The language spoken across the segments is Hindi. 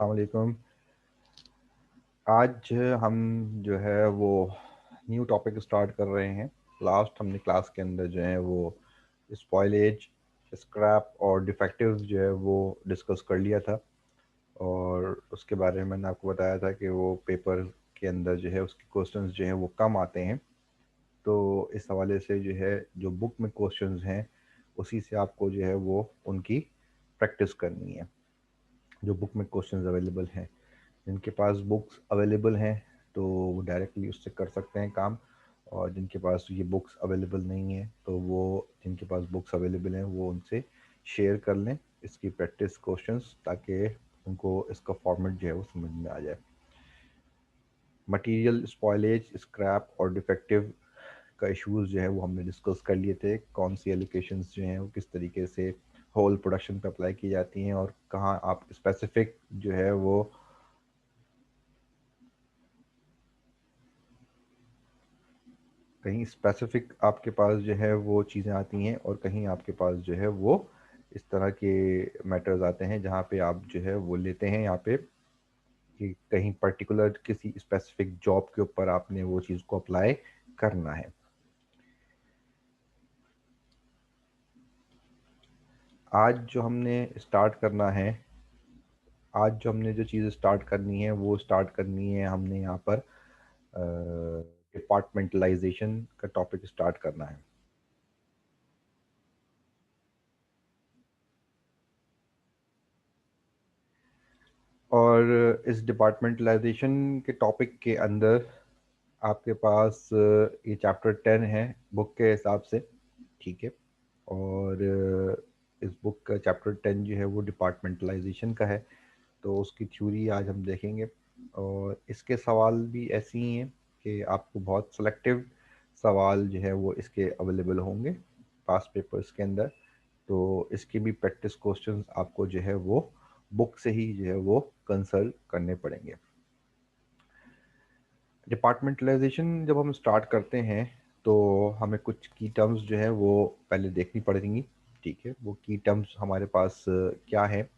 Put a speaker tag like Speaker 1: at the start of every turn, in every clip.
Speaker 1: अस्सलामुअलैकुम। आज हम जो है वो न्यू टॉपिक स्टार्ट कर रहे हैं। लास्ट हमने क्लास के अंदर जो है वो स्पॉइलेज, स्क्रैप और डिफेक्टिव जो है वो डिस्कस कर लिया था, और उसके बारे में मैंने आपको बताया था कि वो पेपर के अंदर जो है उसके क्वेश्चंस जो हैं वो कम आते हैं। तो इस हवाले से जो है जो बुक में क्वेश्चंस हैं उसी से आपको जो है वो उनकी प्रैक्टिस करनी है। जो बुक में क्वेश्चंस अवेलेबल हैं, जिनके पास बुक्स अवेलेबल हैं तो वो डायरेक्टली उससे कर सकते हैं काम, और जिनके पास ये बुक्स अवेलेबल नहीं है तो वो जिनके पास बुक्स अवेलेबल हैं वो उनसे शेयर कर लें इसकी प्रैक्टिस क्वेश्चंस, ताकि उनको इसका फॉर्मेट जो है वो समझ में आ जाए। मटेरियल स्पॉयलेज, स्क्रैप और डिफेक्टिव का इश्यूज जो है वो हमने डिस्कस कर लिए थे। कौन सी एलोकेशंस जो हैं वो किस तरीके से होल प्रोडक्शन पे अप्लाई की जाती हैं, और कहाँ आप स्पेसिफिक जो है वो कहीं स्पेसिफिक आपके पास जो है वो चीज़ें आती हैं, और कहीं आपके पास जो है वो इस तरह के मैटर्स आते हैं जहाँ पे आप जो है वो लेते हैं यहाँ पे कि कहीं पर्टिकुलर किसी स्पेसिफिक जॉब के ऊपर आपने वो चीज़ को अप्लाई करना है। आज जो हमने स्टार्ट करना है आज जो हमने जो चीज़ स्टार्ट करनी है वो स्टार्ट करनी है, हमने यहाँ पर डिपार्टमेंटलाइजेशन का टॉपिक स्टार्ट करना है। और इस डिपार्टमेंटलाइजेशन के टॉपिक के अंदर आपके पास ये चैप्टर 10 है बुक के हिसाब से, ठीक है। और इस बुक का चैप्टर 10 जो है वो डिपार्टमेंटलाइजेशन का है, तो उसकी थ्योरी आज हम देखेंगे। और इसके सवाल भी ऐसे ही हैं कि आपको बहुत सेलेक्टिव सवाल जो है वो इसके अवेलेबल होंगे पास पेपर्स के अंदर। तो इसके भी प्रैक्टिस क्वेश्चंस आपको जो है वो बुक से ही जो है वो कंसल्ट करने पड़ेंगे। डिपार्टमेंटलाइजेशन जब हम स्टार्ट करते हैं तो हमें कुछ की टर्म्स जो है वो पहले देखनी पड़ेंगी, ठीक है। वो की टर्म्स हमारे पास क्या है?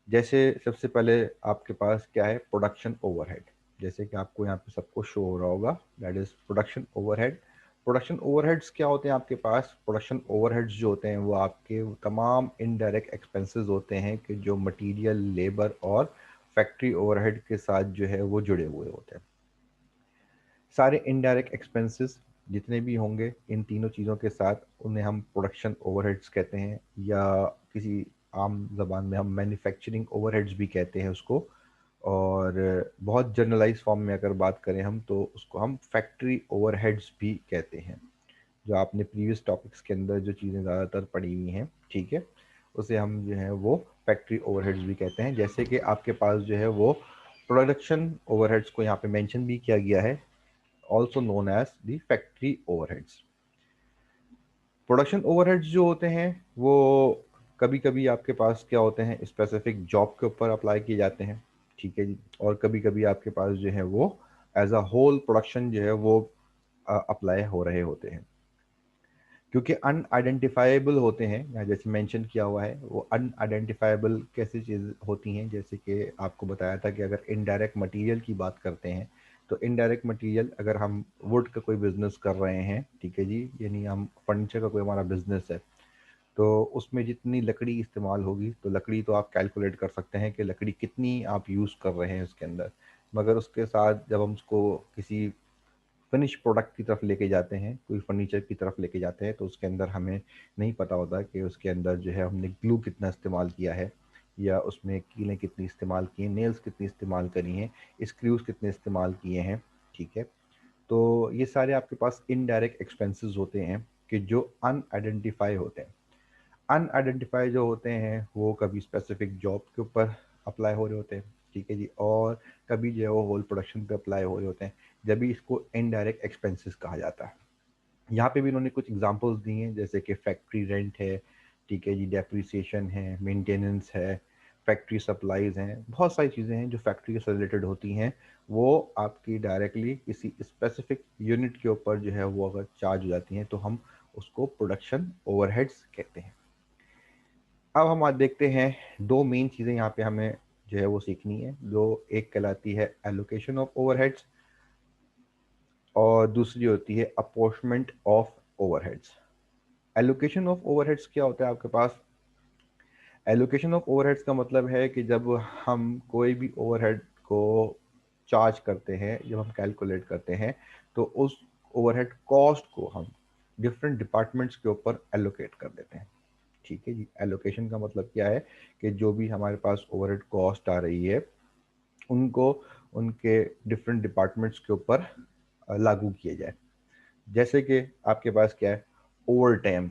Speaker 1: जैसे सबसे पहले आपके पास क्या है? Production overhead. जैसे कि आपको यहाँ पे सबको शो हो रहा होगा, that is production overhead. Production overheads क्या होते हैं आपके पास? प्रोडक्शन ओवरहेड्स जो होते हैं वो आपके तमाम इनडायरेक्ट एक्सपेंसेस होते हैं कि जो मटेरियल, लेबर और फैक्ट्री ओवरहेड के साथ जो है वो जुड़े हुए होते हैं। सारे इनडायरेक्ट एक्सपेंसेस जितने भी होंगे इन तीनों चीज़ों के साथ उन्हें हम प्रोडक्शन ओवरहेड्स कहते हैं, या किसी आम ज़बान में हम मैन्युफैक्चरिंग ओवरहेड्स भी कहते हैं उसको। और बहुत जनरलाइज फॉर्म में अगर बात करें हम तो उसको हम फैक्ट्री ओवरहेड्स भी कहते हैं। जो आपने प्रीवियस टॉपिक्स के अंदर जो चीज़ें ज़्यादातर पढ़ी हुई हैं, ठीक है, उसे हम जो है वो फैक्ट्री ओवरहेड्स भी कहते हैं। जैसे कि आपके पास जो है वो प्रोडक्शन ओवरहेड्स को यहाँ पे मेंशन भी किया गया है, also known as the factory overheads। Production overheads जो होते हैं वो कभी कभी आपके पास क्या होते हैं, स्पेसिफिक जॉब के ऊपर अप्लाई किए जाते हैं, ठीक है जी। और कभी कभी आपके पास जो है वो एज अ होल प्रोडक्शन जो है वो अप्लाई हो रहे होते हैं। क्योंकि अनआइडेंटिफाइबल होते हैं, या जैसे मेंशन किया हुआ है वो अनआइडेंटिफाइबल कैसी चीज़ होती हैं, जैसे कि आपको बताया था कि अगर इनडायरेक्ट मटेरियल की बात करते हैं तो इनडायरेक्ट मटेरियल अगर हम वुड का कोई बिजनेस कर रहे हैं, ठीक है जी, यानी हम फर्नीचर का कोई हमारा बिजनेस है, तो उसमें जितनी लकड़ी इस्तेमाल होगी तो लकड़ी तो आप कैलकुलेट कर सकते हैं कि लकड़ी कितनी आप यूज़ कर रहे हैं उसके अंदर। मगर उसके साथ जब हम उसको किसी फिनिश प्रोडक्ट की तरफ लेके जाते हैं, कोई फर्नीचर की तरफ लेके जाते हैं, तो उसके अंदर हमें नहीं पता होता कि उसके अंदर जो है हमने ग्लू कितना इस्तेमाल किया है, या उसमें कीलें कितनी इस्तेमाल की हैं, नेल्स कितनी इस्तेमाल करी हैं, स्क्रूज कितने इस्तेमाल किए हैं, ठीक है। तो ये सारे आपके पास इनडायरेक्ट एक्सपेंसेस होते हैं कि जो अनआइडेंटिफाई होते हैं। अनआइडेंटिफाई जो होते हैं वो कभी स्पेसिफिक जॉब के ऊपर अप्लाई हो रहे होते हैं, ठीक है जी, और कभी जो है वो होल प्रोडक्शन पे अप्लाई हो रहे होते हैं, जब भी इसको इनडायरेक्ट एक्सपेंसेस कहा जाता है। यहाँ पे भी इन्होंने कुछ एग्जांपल्स दी हैं, जैसे कि फैक्ट्री रेंट है, ठीक है जी, डेप्रिसिएशन है, मेंटेनेंस है, फैक्ट्री सप्लाईज हैं, बहुत सारी चीज़ें हैं जो फैक्ट्री से रिलेटेड होती हैं। वो आपकी डायरेक्टली किसी स्पेसिफिक यूनिट के ऊपर जो है वो अगर चार्ज हो जाती हैं तो हम उसको प्रोडक्शन ओवरहेड्स कहते हैं। अब हम आज देखते हैं दो मेन चीज़ें यहाँ पे हमें जो है वो सीखनी है, जो एक कहलाती है एलोकेशन ऑफ ओवरहेड्स और दूसरी होती है apportionment of overheads. Allocation of overheads क्या होता है आपके पास? एलोकेशन ऑफ ओवरहेड्स का मतलब है कि जब हम कोई भी ओवरहेड को चार्ज करते हैं, जब हम कैलकुलेट करते हैं, तो उस ओवरहेड कॉस्ट को हम डिफरेंट डिपार्टमेंट्स के ऊपर एलोकेट कर देते हैं। ठीक है जी। एलोकेशन का मतलब क्या है कि जो भी हमारे पास ओवरहेड कॉस्ट आ रही है उनको उनके डिफरेंट डिपार्टमेंट्स के ऊपर लागू किया जाए। जैसे कि आपके पास क्या है, over time.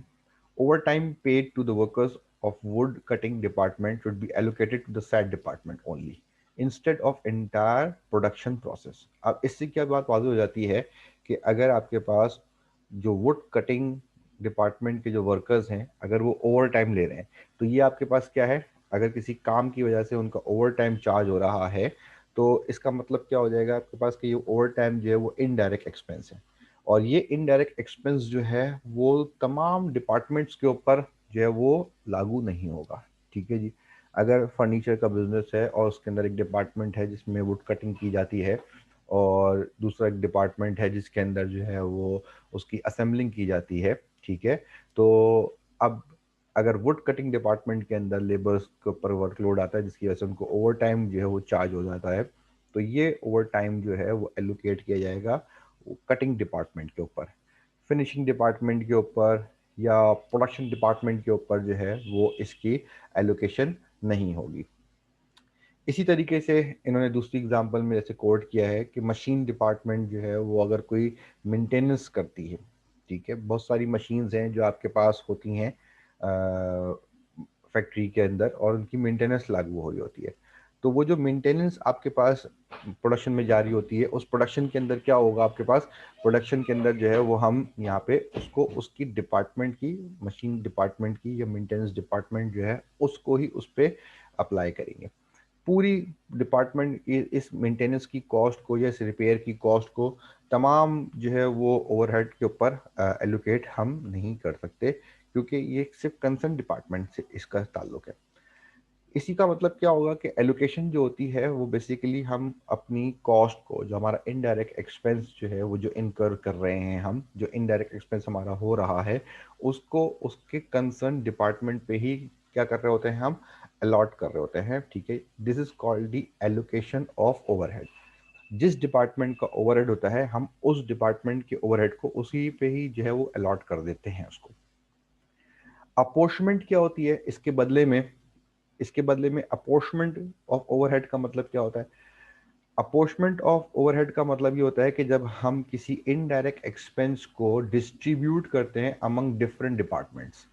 Speaker 1: Over time paid to the workers of wood cutting department should be allocated to the said department only instead of entire production process। अब इससे क्या बात वाज़ेह हो जाती है कि अगर आपके पास जो वुड कटिंग डिपार्टमेंट के जो वर्कर्स हैं, अगर वो ओवर टाइम ले रहे हैं, तो ये आपके पास क्या है, अगर किसी काम की वजह से उनका ओवर टाइम चार्ज हो रहा है, तो इसका मतलब क्या हो जाएगा आपके पास कि ये ओवर टाइम जो है वो इनडायरेक्ट एक्सपेंस है। और ये इनडायरेक्ट एक्सपेंस जो है वो तमाम डिपार्टमेंट्स के ऊपर जो है वो लागू नहीं होगा। ठीक है जी। अगर फर्नीचर का बिजनेस है और उसके अंदर एक डिपार्टमेंट है जिसमें वुड कटिंग की जाती है और दूसरा एक डिपार्टमेंट है जिसके अंदर जो है वो उसकी असेंबलिंग की जाती है, ठीक है, तो अब अगर वुड कटिंग डिपार्टमेंट के अंदर लेबर्स के ऊपर वर्कलोड आता है जिसकी वजह से उनको ओवर टाइम जो है वो चार्ज हो जाता है, तो ये ओवर टाइम जो है वो एलोकेट किया जाएगा कटिंग डिपार्टमेंट के ऊपर। फिनिशिंग डिपार्टमेंट के ऊपर या प्रोडक्शन डिपार्टमेंट के ऊपर जो है वो इसकी एलोकेशन नहीं होगी। इसी तरीके से इन्होंने दूसरी एग्जांपल में जैसे कोट किया है कि मशीन डिपार्टमेंट जो है वो अगर कोई मेंटेनेंस करती है, ठीक है, बहुत सारी मशीन्स हैं जो आपके पास होती हैं फैक्ट्री के अंदर और उनकी मेंटेनेंस लागू हो रही होती है, तो वो जो मेंटेनेंस आपके पास प्रोडक्शन में जारी होती है, उस प्रोडक्शन के अंदर क्या होगा आपके पास, प्रोडक्शन के अंदर जो है वो हम यहाँ पे उसको उसकी डिपार्टमेंट की, मशीन डिपार्टमेंट की या मेंटेनेंस डिपार्टमेंट जो है उसको ही उस पर अप्लाई करेंगे। पूरी डिपार्टमेंट की इस मेंटेनेंस की कॉस्ट को या इस रिपेयर की कॉस्ट को तमाम जो है वो ओवरहेड के ऊपर एलोकेट हम नहीं कर सकते, क्योंकि ये सिर्फ कंसर्न डिपार्टमेंट से इसका ताल्लुक है। इसी का मतलब क्या होगा कि एलोकेशन जो होती है वो बेसिकली हम अपनी कॉस्ट को, जो हमारा इनडायरेक्ट एक्सपेंस जो है वो जो इनकर कर रहे हैं, हम जो इनडायरेक्ट एक्सपेंस हमारा हो रहा है उसको उसके कंसर्न डिपार्टमेंट पे ही क्या कर रहे होते हैं, हम अलॉट कर रहे होते हैं। ठीक है, this is called the allocation of overhead. जिस डिपार्टमेंट का ओवरहेड होता है हम उस डिपार्टमेंट के ओवरहेड को उसी पे ही जो है वो अलॉट कर देते हैं उसको। अपोर्शमेंट क्या होती है इसके बदले में? इसके बदले में अपोर्शमेंट ऑफ ओवरहेड का मतलब क्या होता है? अपोर्शमेंट ऑफ ओवरहेड का मतलब ये होता है कि जब हम किसी इनडायरेक्ट एक्सपेंस को डिस्ट्रीब्यूट करते हैं अमंग डिफरेंट डिपार्टमेंट्स,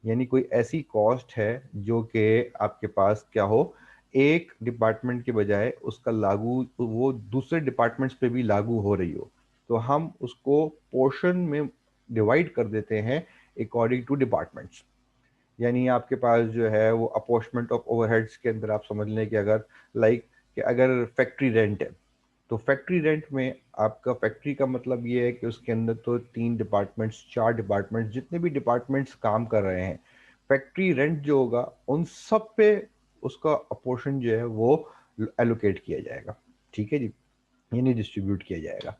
Speaker 1: यानी कोई ऐसी कॉस्ट है जो कि आपके पास क्या हो, एक डिपार्टमेंट के बजाय उसका लागू वो दूसरे डिपार्टमेंट्स पे भी लागू हो रही हो, तो हम उसको पोर्शन में डिवाइड कर देते हैं अकॉर्डिंग टू डिपार्टमेंट्स। यानी आपके पास जो है वो अपॉर्चमेंट ऑफ ओवरहेड्स के अंदर आप समझ लें कि अगर लाइक कि अगर फैक्ट्री रेंट है, तो फैक्ट्री रेंट में आपका फैक्ट्री का मतलब ये है कि उसके अंदर तो 3 डिपार्टमेंट्स 4 डिपार्टमेंट्स जितने भी डिपार्टमेंट्स काम कर रहे हैं, फैक्ट्री रेंट जो होगा उन सब पे उसका अपोर्शन जो है वो एलोकेट किया जाएगा। ठीक है जी, यानी डिस्ट्रीब्यूट किया जाएगा।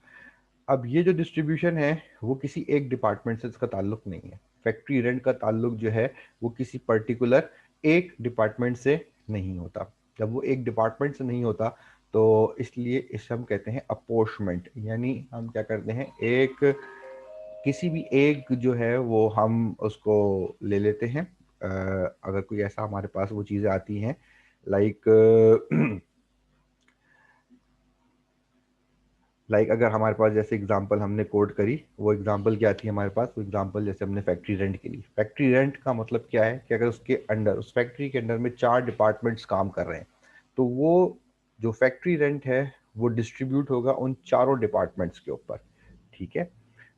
Speaker 1: अब ये जो डिस्ट्रीब्यूशन है वो किसी एक डिपार्टमेंट से इसका ताल्लुक नहीं है। फैक्ट्री रेंट का ताल्लुक जो है वो किसी पर्टिकुलर एक डिपार्टमेंट से नहीं होता। जब वो एक डिपार्टमेंट से नहीं होता तो इसलिए इसे हम कहते हैं अपोर्शमेंट, यानी हम क्या करते हैं, एक किसी भी एक जो है वो हम उसको ले लेते हैं। अगर कोई ऐसा हमारे पास वो चीज़ें आती हैं लाइक अगर हमारे पास जैसे एग्जांपल हमने कोड करी, वो एग्जांपल क्या आती है हमारे पास, वो एग्जांपल जैसे हमने फैक्ट्री रेंट के लिए, फैक्ट्री रेंट का मतलब क्या है कि अगर उसके अंडर, उस फैक्ट्री के अंडर में 4 डिपार्टमेंट्स काम कर रहे हैं, तो वो जो फैक्ट्री रेंट है वो डिस्ट्रीब्यूट होगा उन चारों डिपार्टमेंट्स के ऊपर। ठीक है,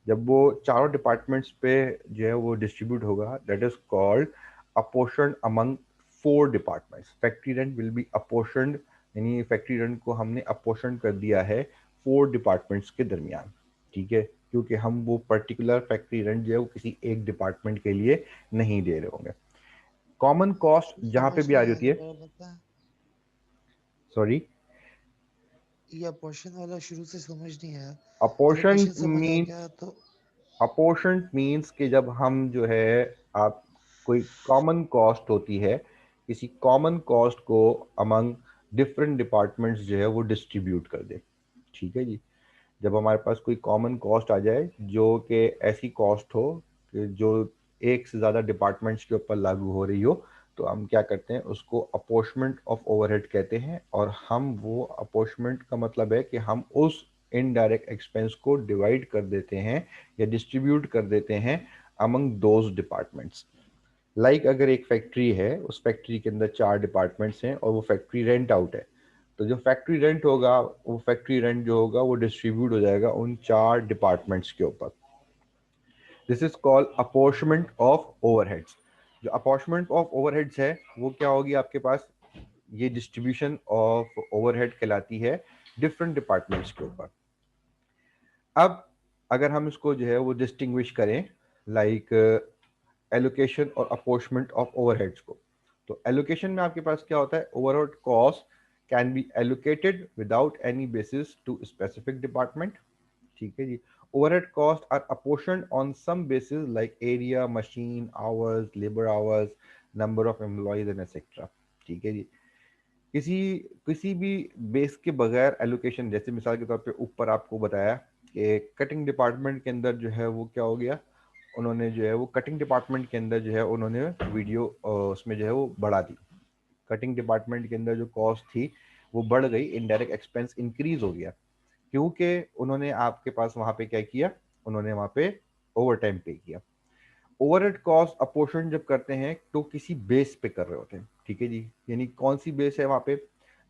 Speaker 1: जब वो चारों डिपार्टमेंट्स पे जो है वो डिस्ट्रीब्यूट होगा, that is called apportion among 4 departments. Factory rent will be apportioned, यानी फैक्ट्री रेंट को हमने अपोर्शन कर दिया है 4 डिपार्टमेंट्स के दरमियान। ठीक है, क्योंकि हम वो पर्टिकुलर फैक्ट्री रेंट जो है वो किसी एक डिपार्टमेंट के लिए नहीं दे रहे होंगे। कॉमन कॉस्ट जहाँ पे
Speaker 2: समझ
Speaker 1: भी आ
Speaker 2: नहीं
Speaker 1: रही
Speaker 2: आया,
Speaker 1: होती है,
Speaker 2: दोबारा बता।
Speaker 1: सॉरी,
Speaker 2: ये अपोर्शन वाला शुरू से समझ नहीं आया।
Speaker 1: अपोर्शन
Speaker 2: एलोकेशन समझ आ
Speaker 1: मीन
Speaker 2: गया तो।
Speaker 1: अपोर्शन मीन्स कि जब हम जो है, आप कोई कॉमन कॉस्ट होती है, किसी कॉमन कॉस्ट को अमंग डिफरेंट डिपार्टमेंट्स जो है वो डिस्ट्रीब्यूट कर दे। ठीक है जी। जब हमारे पास कोई कॉमन कॉस्ट आ जाए जो कि ऐसी कॉस्ट हो कि जो एक से ज़्यादा डिपार्टमेंट्स के ऊपर लागू हो रही हो, तो हम क्या करते हैं, उसको अपोर्शमेंट ऑफ ओवरहेड कहते हैं। और हम वो अपोर्शमेंट का मतलब है कि हम उस इनडायरेक्ट एक्सपेंस को डिवाइड कर देते हैं या डिस्ट्रीब्यूट कर देते हैं अमंग दोज डिपार्टमेंट्स। लाइक अगर एक फैक्ट्री है, उस फैक्ट्री के अंदर 4 डिपार्टमेंट्स हैं और वो फैक्ट्री रेंट आउट है, तो जो फैक्ट्री रेंट होगा, वो फैक्ट्री रेंट जो होगा वो डिस्ट्रीब्यूट हो जाएगा उन 4 डिपार्टमेंट्स के ऊपर। This is called apportionment of overheads. जो अपॉर्चमेंट ऑफ ओवरहेड्स है वो क्या होगी आपके पास, ये डिस्ट्रीब्यूशन ऑफ ओवरहेड कहलाती है डिफरेंट डिपार्टमेंट्स के ऊपर। अब अगर हम इसको जो है वो डिस्टिंग्विश करें, लाइक एलोकेशन और अपॉर्चमेंट ऑफ ओवरहेड्स को, तो एलोकेशन में आपके पास क्या होता है, overhead cost can be allocated without any basis to specific department. ठीक है जी। Overhead cost are apportioned on some basis like area, machine hours, labour hours, number of employees and etcetera. ठीक है जी। किसी किसी भी बेस के बगैर एलोकेशन, जैसे मिसाल के तौर पे ऊपर आपको बताया कि कटिंग डिपार्टमेंट के अंदर जो है वो क्या हो गया, उन्होंने जो है वो कटिंग डिपार्टमेंट के अंदर जो है उन्होंने वीडियो उसमें जो है वो बढ़ा दी। कटिंग डिपार्टमेंट के अंदर जो कॉस्ट थी वो बढ़ गई, इनडायरेक्ट एक्सपेंस इंक्रीज हो गया, क्योंकि उन्होंने आपके पास वहां पे क्या किया, उन्होंने वहां पे ओवर टाइम पे किया। ओवरहेड कॉस्ट अपोर्शन जब करते हैं तो किसी बेस पे कर रहे होते हैं। ठीक है जी। यानी कौन सी बेस है वहाँ पे,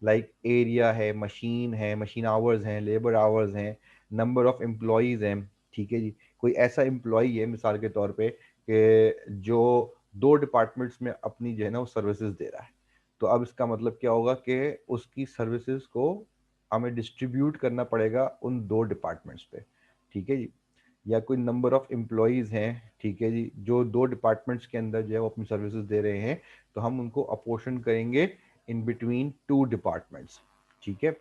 Speaker 1: लाइक एरिया है, मशीन आवर्स हैं, लेबर आवर्स हैं, नंबर ऑफ एम्प्लॉयज़ हैं। ठीक है जी। कोई ऐसा एम्प्लॉई है मिसाल के तौर पे कि जो 2 डिपार्टमेंट्स में अपनी जो है ना वो सर्विसेज दे रहा है, तो अब इसका मतलब क्या होगा कि उसकी सर्विसेज को हमें डिस्ट्रीब्यूट करना पड़ेगा उन 2 डिपार्टमेंट्स पे। ठीक है जी। या कोई नंबर ऑफ एम्प्लॉयज़ हैं, ठीक है जी, जो 2 डिपार्टमेंट्स के अंदर जो है वो अपनी सर्विसेज दे रहे हैं, तो हम उनको अपोर्शन करेंगे इन बिटवीन 2 डिपार्टमेंट्स। ठीक है।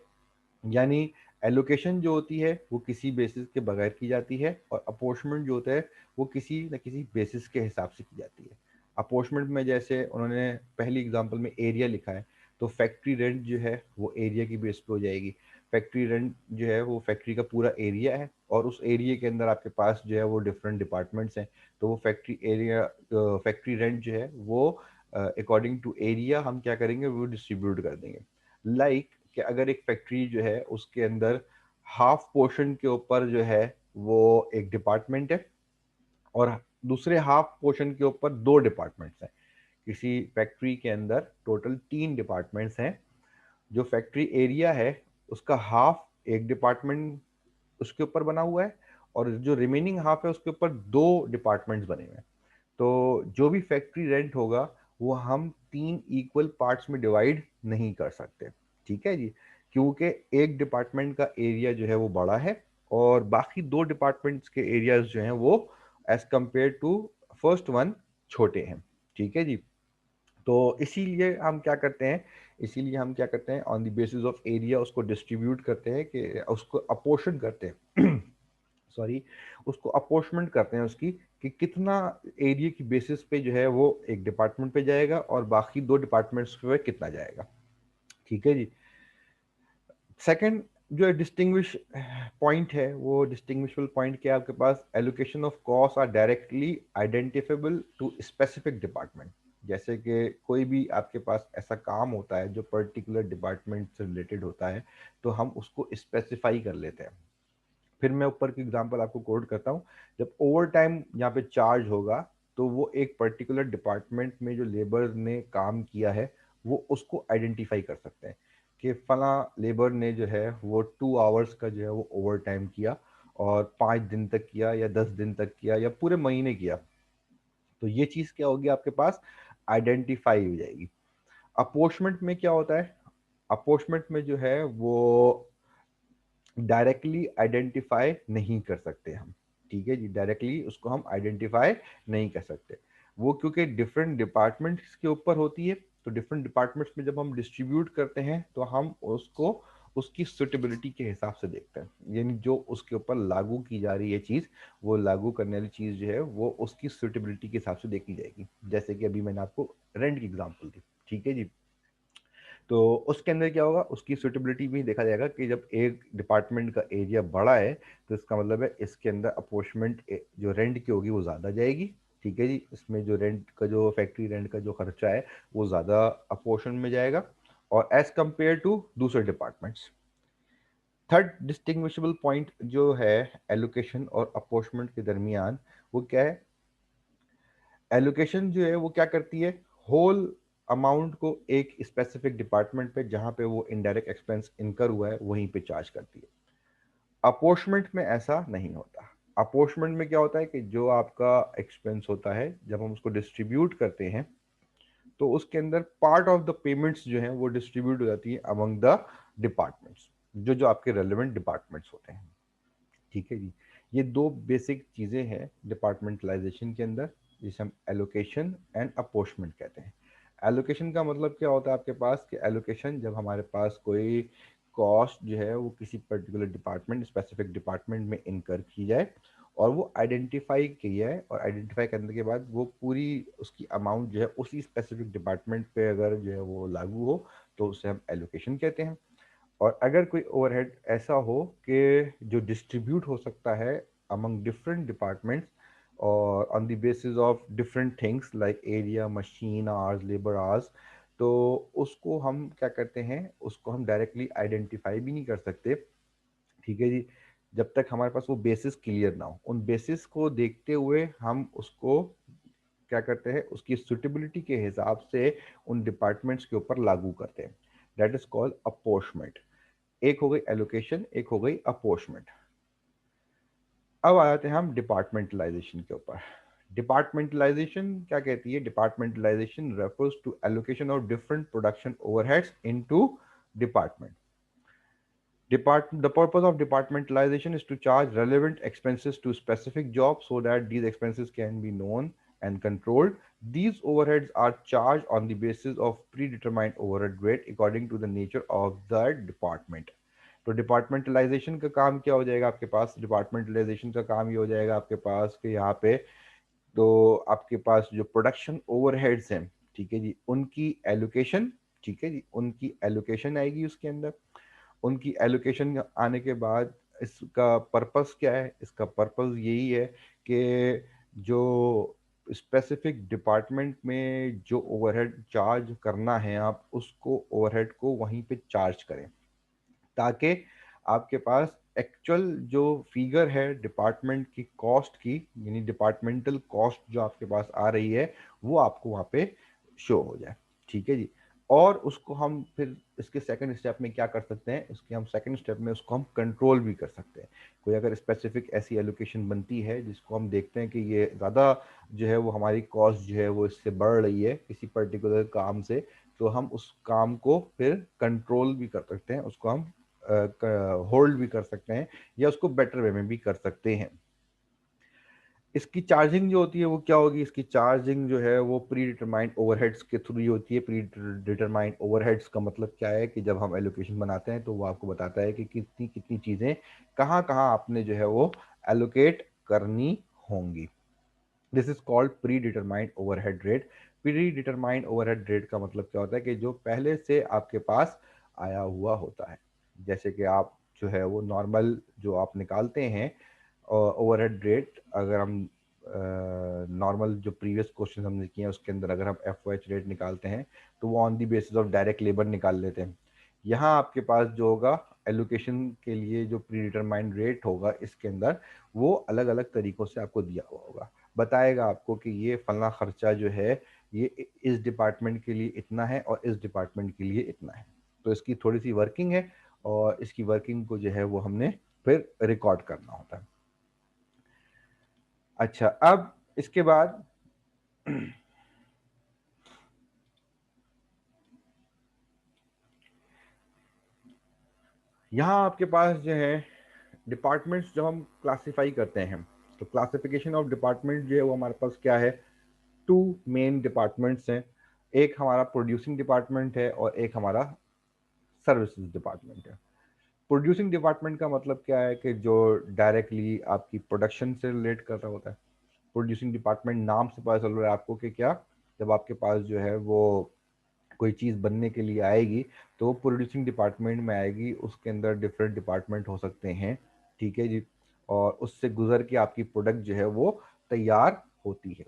Speaker 1: यानी एलोकेशन जो होती है वो किसी बेसिस के बगैर की जाती है, और अपोर्शमेंट जो होता है वो किसी न किसी बेसिस के हिसाब से की जाती है। अपोर्शमेंट में जैसे उन्होंने पहली एग्जांपल में एरिया लिखा है, तो फैक्ट्री रेंट जो है वो एरिया की बेस पे हो जाएगी। फैक्ट्री रेंट जो है वो फैक्ट्री का पूरा एरिया है, और उस एरिया के अंदर आपके पास जो है वो डिफरेंट डिपार्टमेंट्स हैं, तो वो फैक्ट्री एरिया, फैक्ट्री रेंट जो है वो अकॉर्डिंग टू एरिया हम क्या करेंगे, वो डिस्ट्रीब्यूट कर देंगे। लाइक कि अगर एक फैक्ट्री जो है उसके अंदर हाफ पोर्शन के ऊपर जो है वो एक डिपार्टमेंट है, और दूसरे हाफ पोर्शन के ऊपर 2 डिपार्टमेंट्स हैं। किसी फैक्ट्री के अंदर टोटल 3 डिपार्टमेंट्स हैं। जो फैक्ट्री एरिया है उसका हाफ एक डिपार्टमेंट उसके ऊपर बना हुआ है, और जो रिमेनिंग हाफ है उसके ऊपर 2 डिपार्टमेंट्स बने हुए हैं। तो जो भी फैक्ट्री रेंट होगा वो हम 3 इक्वल पार्ट्स में डिवाइड नहीं कर सकते। ठीक है जी। क्योंकि एक डिपार्टमेंट का एरिया जो है वो बड़ा है, और बाकी 2 डिपार्टमेंट्स के एरियाज जो हैं वो as compared to first one छोटे हैं। ठीक है जी। तो इसीलिए हम क्या करते हैं, on the basis of area उसको डिस्ट्रीब्यूट करते हैं, कि उसको अपोर्शन करते हैं सॉरी, उसको अपोर्शमेंट करते हैं उसकी, कि कितना एरिया की बेसिस पे जो है वो एक डिपार्टमेंट पे जाएगा और बाकी 2 डिपार्टमेंट्स पे कितना जाएगा। ठीक है जी। सेकंड जो डिस्टिंग्विश पॉइंट है, वो डिस्टिंग्विशबल पॉइंट क्या है आपके पास, allocation of cost are directly identifiable to specific department. जैसे कि कोई भी आपके पास ऐसा काम होता है जो पर्टिकुलर डिपार्टमेंट से रिलेटेड होता है, तो हम उसको स्पेसिफाई कर लेते हैं। फिर मैं ऊपर की एग्जांपल आपको कोड करता हूँ। जब ओवर टाइम यहाँ पे चार्ज होगा, तो वो एक पर्टिकुलर डिपार्टमेंट में जो लेबर ने काम किया है वो उसको आइडेंटिफाई कर सकते हैं कि फला लेबर ने जो है वो 2 आवर्स का जो है वो ओवर टाइम किया, और 5 दिन तक किया या 10 दिन तक किया या पूरे महीने किया, तो ये चीज़ क्या होगी आपके पास, आइडेंटिफाई हो जाएगी। अपोर्शमेंट में क्या होता है, अपोर्शमेंट में जो है वो डायरेक्टली आइडेंटिफाई नहीं कर सकते हम। ठीक है जी। डायरेक्टली उसको हम आइडेंटिफाई नहीं कर सकते, वो क्योंकि डिफरेंट डिपार्टमेंट्स के ऊपर होती है, तो डिफरेंट डिपार्टमेंट्स में जब हम डिस्ट्रीब्यूट करते हैं तो हम उसको उसकी सुटेबिलिटी के हिसाब से देखते हैं, यानी जो उसके ऊपर लागू की जा रही है चीज़, वो लागू करने वाली चीज़ जो है वो उसकी सुटेबिलिटी के हिसाब से देखी जाएगी। जैसे कि अभी मैंने आपको रेंट की एग्जांपल दी, ठीक है जी। तो उसके अंदर क्या होगा, उसकी सुटेबिलिटी भी देखा जाएगा कि जब एक डिपार्टमेंट का एरिया बड़ा है तो इसका मतलब है इसके अंदर अपॉर्चमेंट जो रेंट की होगी वो ज़्यादा जाएगी, ठीक है जी। इसमें जो रेंट का जो फैक्ट्री रेंट का जो खर्चा है वो ज़्यादा अपॉर्शन में जाएगा और एज कंपेयर टू दूसरे डिपार्टमेंट्स। थर्ड डिस्टिंग्विशेबल पॉइंट जो है एलोकेशन और अपॉर्चमेंट के दरमियान, वो क्या है, एलोकेशन जो है वो क्या करती है, होल अमाउंट को एक स्पेसिफिक डिपार्टमेंट पे जहां पे वो इनडायरेक्ट एक्सपेंस इनकर हुआ है वहीं पे चार्ज करती है। अपोर्शमेंट में ऐसा नहीं होता। अपोर्शमेंट में क्या होता है कि जो आपका एक्सपेंस होता है जब हम उसको डिस्ट्रीब्यूट करते हैं तो उसके अंदर पार्ट ऑफ द पेमेंट्स जो है वो डिस्ट्रीब्यूट हो जाती है अमंग द डिपार्टमेंट्स, जो जो आपके रेलेवेंट डिपार्टमेंट्स होते हैं, ठीक है जी। ये दो बेसिक चीज़ें हैं डिपार्टमेंटलाइजेशन के अंदर, जिसे हम एलोकेशन एंड अपोर्शमेंट कहते हैं। एलोकेशन का मतलब क्या होता है आपके पास, कि एलोकेशन जब हमारे पास कोई कॉस्ट जो है वो किसी पर्टिकुलर डिपार्टमेंट, स्पेसिफिक डिपार्टमेंट में इनकर की जाए और वो आइडेंटिफाई की जाए, और आइडेंटिफाई करने के बाद वो पूरी उसकी अमाउंट जो है उसी स्पेसिफिक डिपार्टमेंट पे अगर जो है वो लागू हो तो उसे हम एलोकेशन कहते हैं। और अगर कोई ओवरहेड ऐसा हो कि जो डिस्ट्रीब्यूट हो सकता है अमंग डिफरेंट डिपार्टमेंट्स और on the basis of different things like area, machine hours, labour hours, तो उसको हम क्या करते हैं, उसको हम डायरेक्टली आइडेंटिफाई भी नहीं कर सकते, ठीक है जी, जब तक हमारे पास वो बेसिस क्लियर ना हो। उन बेसिस को देखते हुए हम उसको क्या करते हैं, उसकी सुटेबिलिटी के हिसाब से उन डिपार्टमेंट्स के ऊपर लागू करते हैं। That is called apportionment. एक हो गई एलोकेशन, एक हो गई अपॉर्चमेंट। अब आ जाते हैं हम डिपार्टमेंटलाइजेशन के ऊपर। डिपार्टमेंटलाइजेशन क्या कहती है, departmentalization refers to allocation of different production overheads into department. The purpose of departmentalization is to charge relevant expenses to specific jobs so that these expenses can be known and controlled. These overheads are charged on the basis of predetermined overhead rate according to the nature of the department. तो डिपार्टमेंटलाइजेशन का काम क्या हो जाएगा आपके पास, डिपार्टमेंटलाइजेशन का काम ये हो जाएगा आपके पास कि यहाँ पे तो आपके पास जो प्रोडक्शन ओवरहेड्स हैं, ठीक है जी, उनकी एलोकेशन, ठीक है जी, उनकी एलोकेशन आएगी उसके अंदर। उनकी एलोकेशन आने के बाद इसका पर्पस क्या है, इसका पर्पस यही है कि जो स्पेसिफिक डिपार्टमेंट में जो ओवरहेड चार्ज करना है आप उसको ओवरहेड को वहीं पे चार्ज करें, ताकि आपके पास एक्चुअल जो फिगर है डिपार्टमेंट की कॉस्ट की, यानी डिपार्टमेंटल कॉस्ट जो आपके पास आ रही है वो आपको वहाँ पे शो हो जाए, ठीक है जी। और उसको हम फिर इसके सेकंड स्टेप में क्या कर सकते हैं, इसके हम सेकंड स्टेप में उसको हम कंट्रोल भी कर सकते हैं। कोई अगर स्पेसिफिक ऐसी एलोकेशन बनती है जिसको हम देखते हैं कि ये ज़्यादा जो है वो हमारी कॉस्ट जो है वो इससे बढ़ रही है किसी पर्टिकुलर काम से, तो हम उस काम को फिर कंट्रोल भी कर सकते हैं, उसको हम होल्ड भी कर सकते हैं या उसको बेटर वे में भी कर सकते हैं। इसकी चार्जिंग जो होती है वो क्या होगी, इसकी चार्जिंग जो है वो प्री डिटरमाइंड ओवरहेड्स के थ्रू ही होती है। प्री डिटरमाइंड ओवरहेड्स का मतलब क्या है कि जब हम एलोकेशन बनाते हैं तो वो आपको बताता है कि कितनी कितनी चीज़ें कहाँ कहाँ आपने जो है वो एलोकेट करनी होंगी। This is called pre determined overhead rate. Pre determined overhead rate का मतलब क्या होता है कि जो पहले से आपके पास आया हुआ होता है। जैसे कि आप जो है वो नॉर्मल जो आप निकालते हैं ओवरहेड रेट, अगर हम नॉर्मल जो प्रीवियस क्वेश्चन हमने किए हैं उसके अंदर अगर हम एफ रेट निकालते हैं तो वो on the basis of direct labour निकाल लेते हैं। यहाँ आपके पास जो होगा एलोकेशन के लिए जो प्री डिटरमाइंड रेट होगा इसके अंदर वो अलग अलग तरीकों से आपको दिया हुआ होगा, बताएगा आपको कि ये फलना खर्चा जो है ये इस डिपार्टमेंट के लिए इतना है और इस डिपार्टमेंट के लिए इतना है। तो इसकी थोड़ी सी वर्किंग है और इसकी वर्किंग को जो है वो हमने फिर रिकॉर्ड करना होता है। अच्छा, अब इसके बाद यहाँ आपके पास जो है डिपार्टमेंट्स जब हम क्लासिफाई करते हैं तो क्लासिफिकेशन ऑफ डिपार्टमेंट जो है वो हमारे पास क्या है, टू मेन डिपार्टमेंट्स हैं। एक हमारा प्रोड्यूसिंग डिपार्टमेंट है और एक हमारा सर्विसेज डिपार्टमेंट है। प्रोड्यूसिंग डिपार्टमेंट का मतलब क्या है कि जो डायरेक्टली आपकी प्रोडक्शन से रिलेट कर रहा होता है। प्रोड्यूसिंग डिपार्टमेंट नाम से पता चल रहा है आपको कि क्या, जब आपके पास जो है वो कोई चीज़ बनने के लिए आएगी तो वो प्रोड्यूसिंग डिपार्टमेंट में आएगी, उसके अंदर डिफरेंट डिपार्टमेंट हो सकते हैं, ठीक है जी, और उससे गुजर के आपकी प्रोडक्ट जो है वो तैयार होती है।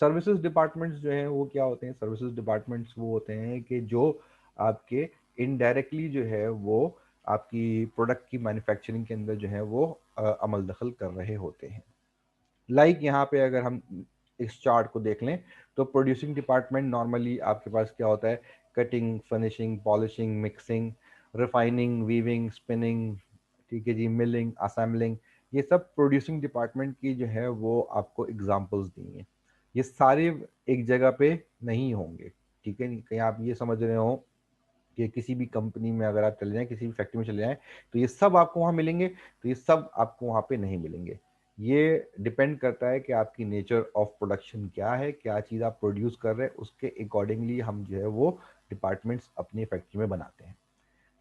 Speaker 1: सर्विसेज डिपार्टमेंट्स जो हैं वो क्या होते हैं, सर्विसेज डिपार्टमेंट्स वो होते हैं कि जो आपके इनडायरेक्टली जो है वो आपकी प्रोडक्ट की मैन्युफैक्चरिंग के अंदर जो है वो अमल दखल कर रहे होते हैं। यहाँ पे अगर हम इस चार्ट को देख लें तो प्रोड्यूसिंग डिपार्टमेंट नॉर्मली आपके पास क्या होता है, cutting, finishing, polishing, mixing, refining, weaving, spinning, ठीक है जी, मिलिंग, असेंबलिंग, ये सब प्रोड्यूसिंग डिपार्टमेंट की जो है वो आपको एग्जांपल्स दी हैं। ये सारे एक जगह पे नहीं होंगे, ठीक है, कहीं आप ये समझ रहे हो कि किसी भी कंपनी में अगर आप चले जाएं, किसी भी फैक्ट्री में चले जाएं, तो ये सब आपको वहाँ मिलेंगे, तो ये सब आपको वहाँ पे नहीं मिलेंगे। ये डिपेंड करता है कि आपकी नेचर ऑफ प्रोडक्शन क्या है, क्या चीज़ आप प्रोड्यूस कर रहे हैं, उसके अकॉर्डिंगली हम जो है वो डिपार्टमेंट्स अपनी फैक्ट्री में बनाते हैं।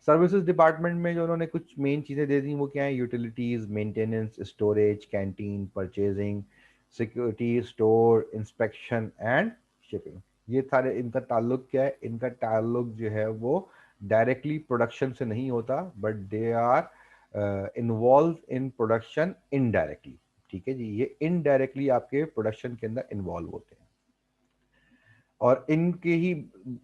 Speaker 1: सर्विसेज डिपार्टमेंट में जो उन्होंने कुछ मेन चीज़ें दे दी वो क्या है, utilities, maintenance, storage, canteen, purchasing, security, store, inspection and shipping. ये सारे, इनका ताल्लुक क्या है, इनका ताल्लुक जो है वो डायरेक्टली प्रोडक्शन से नहीं होता, but they are involve in production indirectly, ठीक है जी, ये इनडायरेक्टली आपके प्रोडक्शन के अंदर इन्वॉल्व होते हैं। और इनके ही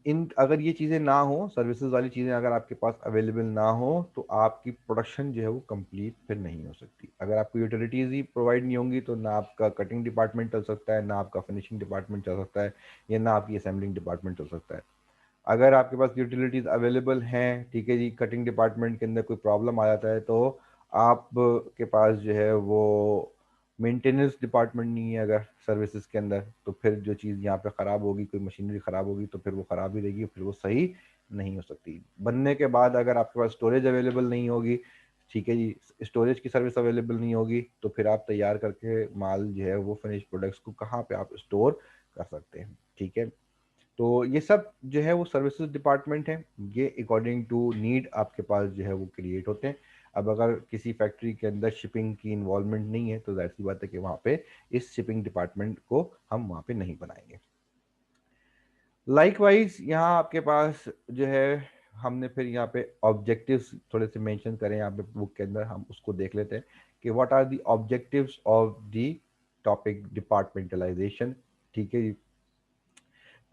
Speaker 1: इन अगर ये चीज़ें ना हो, सर्विसेज वाली चीज़ें अगर आपके पास अवेलेबल ना हो, तो आपकी प्रोडक्शन जो है वो कंप्लीट फिर नहीं हो सकती। अगर आपको यूटिलिटीज़ ही प्रोवाइड नहीं होंगी तो ना आपका कटिंग डिपार्टमेंट चल सकता है, ना आपका फिनिशिंग डिपार्टमेंट चल सकता है, या ना आपकी असेंबलिंग डिपार्टमेंट चल सकता है। अगर आपके पास यूटिलिटीज़ अवेलेबल हैं, ठीक है जी, कटिंग डिपार्टमेंट के अंदर कोई प्रॉब्लम आ जाता है तो आप के पास जो है वो मेंटेनेंस डिपार्टमेंट नहीं है अगर सर्विसेज के अंदर, तो फिर जो चीज़ यहाँ पे ख़राब होगी, कोई मशीनरी ख़राब होगी तो फिर वो ख़राब ही रहेगी, फिर वो सही नहीं हो सकती। बनने के बाद अगर आपके पास स्टोरेज अवेलेबल नहीं होगी, ठीक है जी, स्टोरेज की सर्विस अवेलेबल नहीं होगी, तो फिर आप तैयार करके माल जो है वो फिनिश प्रोडक्ट्स को कहाँ पे आप स्टोर कर सकते हैं, ठीक है। तो ये सब जो है वो सर्विसेज डिपार्टमेंट है, ये अकॉर्डिंग टू नीड आपके पास जो है वो क्रिएट होते हैं। अब अगर किसी फैक्ट्री के अंदर शिपिंग की इन्वॉल्वमेंट नहीं है तो जाहिर सी बात है कि वहाँ पे इस शिपिंग डिपार्टमेंट को हम वहाँ पे नहीं बनाएंगे। लाइकवाइज यहाँ आपके पास जो है, हमने फिर यहाँ पे ऑब्जेक्टिव्स थोड़े से मेंशन करें यहाँ पे बुक के अंदर, हम उसको देख लेते हैं कि what are the objectives of the topic departmentalization, ठीक है।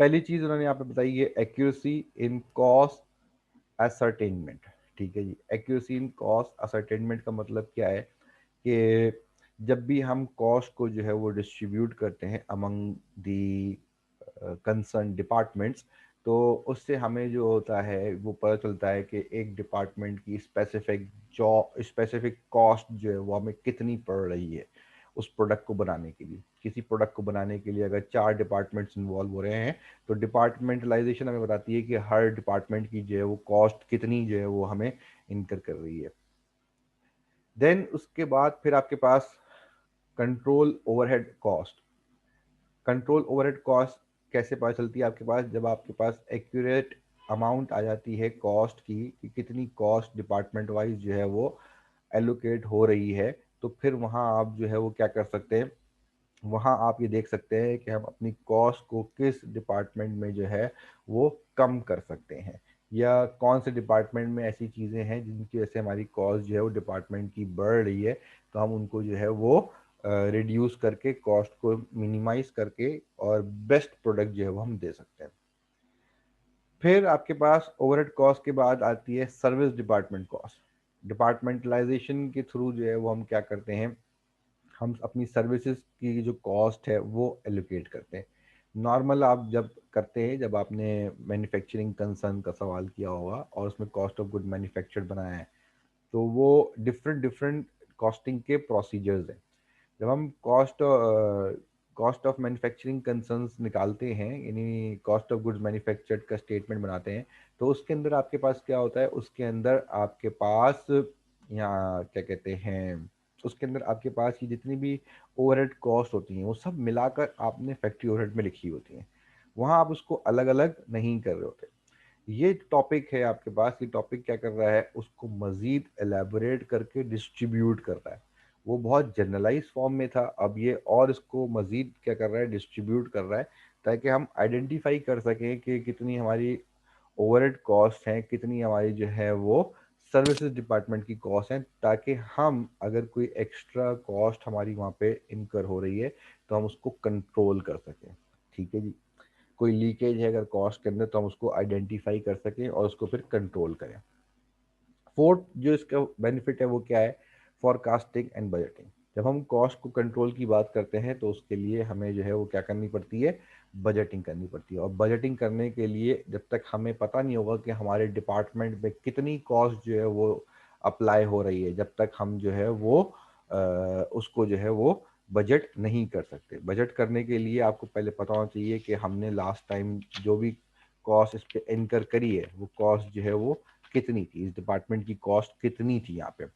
Speaker 1: पहली चीज उन्होंने यहाँ पे बताई है एक्यूरेसी इन कॉस्ट असरटेनमेंट, ठीक है जी। एक्यूरेसी इन कॉस्ट असरटेनमेंट का मतलब क्या है कि जब भी हम कॉस्ट को जो है वो डिस्ट्रीब्यूट करते हैं अमंग दी कंसर्न डिपार्टमेंट्स, तो उससे हमें जो होता है वो पता चलता है कि एक डिपार्टमेंट की स्पेसिफिक जॉब, स्पेसिफिक कॉस्ट जो है वो हमें कितनी पड़ रही है उस प्रोडक्ट को बनाने के लिए। किसी प्रोडक्ट को बनाने के लिए अगर 4 डिपार्टमेंट्स इन्वॉल्व हो रहे हैं तो डिपार्टमेंटलाइजेशन हमें बताती है कि हर डिपार्टमेंट की जो है वो कॉस्ट कितनी जो है वो हमें इनकर कर रही है। देन उसके बाद फिर आपके पास control overhead cost. Control overhead cost कैसे पता चलती है आपके पास, जब आपके पास एक्यूरेट अमाउंट आ जाती है कॉस्ट की कि कितनी कॉस्ट डिपार्टमेंट वाइज जो है वो एलोकेट हो रही है, तो फिर वहाँ आप जो है वो क्या कर सकते हैं, वहाँ आप ये देख सकते हैं कि हम अपनी कॉस्ट को किस डिपार्टमेंट में जो है वो कम कर सकते हैं, या कौन से डिपार्टमेंट में ऐसी चीज़ें हैं जिनकी वजह से हमारी कॉस्ट जो है वो डिपार्टमेंट की बढ़ रही है, तो हम उनको जो है वो रिड्यूस करके कॉस्ट को मिनिमाइज करके और बेस्ट प्रोडक्ट जो है वो हम दे सकते हैं। फिर आपके पास ओवरहेड कॉस्ट के बाद आती है सर्विस डिपार्टमेंट कॉस्ट। डिपार्टमेंटलाइजेशन के थ्रू जो है वो हम क्या करते हैं, हम अपनी सर्विसेज की जो कॉस्ट है वो एलोकेट करते हैं। नॉर्मल आप जब करते हैं, जब आपने मैन्युफैक्चरिंग कंसर्न का सवाल किया होगा और उसमें कॉस्ट ऑफ गुड मैन्युफैक्चर्ड बनाया है, तो वो डिफरेंट डिफरेंट कॉस्टिंग के प्रोसीजर्स हैं। जब हम कॉस्ट ऑफ मैन्युफैक्चरिंग कंसर्न्स निकालते हैं, यानी कॉस्ट ऑफ गुड्स मैन्युफैक्चर्ड का स्टेटमेंट बनाते हैं, तो उसके अंदर आपके पास क्या होता है, उसके अंदर आपके पास यहाँ क्या कहते हैं, उसके अंदर आपके पास ये जितनी भी ओवरहेड कॉस्ट होती हैं वो सब मिलाकर आपने फैक्ट्री ओवरहेड में लिखी होती हैं। वहाँ आप उसको अलग अलग नहीं कर रहे होते। ये टॉपिक है आपके पास, ये टॉपिक क्या कर रहा है, उसको मजीद एलेबोरेट करके डिस्ट्रीब्यूट कर रहा है। वो बहुत जनरलाइज फॉर्म में था, अब ये और इसको मजीद क्या कर रहा है, डिस्ट्रीब्यूट कर रहा है, ताकि हम आइडेंटिफाई कर सकें कि कितनी हमारी ओवरहेड कॉस्ट हैं, कितनी हमारी जो है वो सर्विसेज डिपार्टमेंट की कॉस्ट हैं, ताकि हम अगर कोई एक्स्ट्रा कॉस्ट हमारी वहाँ पे इनकर हो रही है तो हम उसको कंट्रोल कर सकें। ठीक है जी। कोई लीकेज है अगर कॉस्ट के अंदर, तो हम उसको आइडेंटिफाई कर सकें और उसको फिर कंट्रोल करें। फोर्थ जो इसका बेनिफिट है वो क्या है, फॉरकास्टिंग एंड बजटिंग। जब हम कॉस्ट को कंट्रोल की बात करते हैं तो उसके लिए हमें जो है वो क्या करनी पड़ती है, बजटिंग करनी पड़ती है। और बजटिंग करने के लिए जब तक हमें पता नहीं होगा कि हमारे डिपार्टमेंट में कितनी कॉस्ट जो है वो अप्लाई हो रही है, जब तक हम जो है वो उसको जो है वो बजट नहीं कर सकते। बजट करने के लिए आपको पहले पता होना चाहिए कि हमने लास्ट टाइम जो भी कॉस्ट इस पे इनकर करी है, वो कॉस्ट जो है वो कितनी थी, इस डिपार्टमेंट की कॉस्ट कितनी थी यहाँ पे।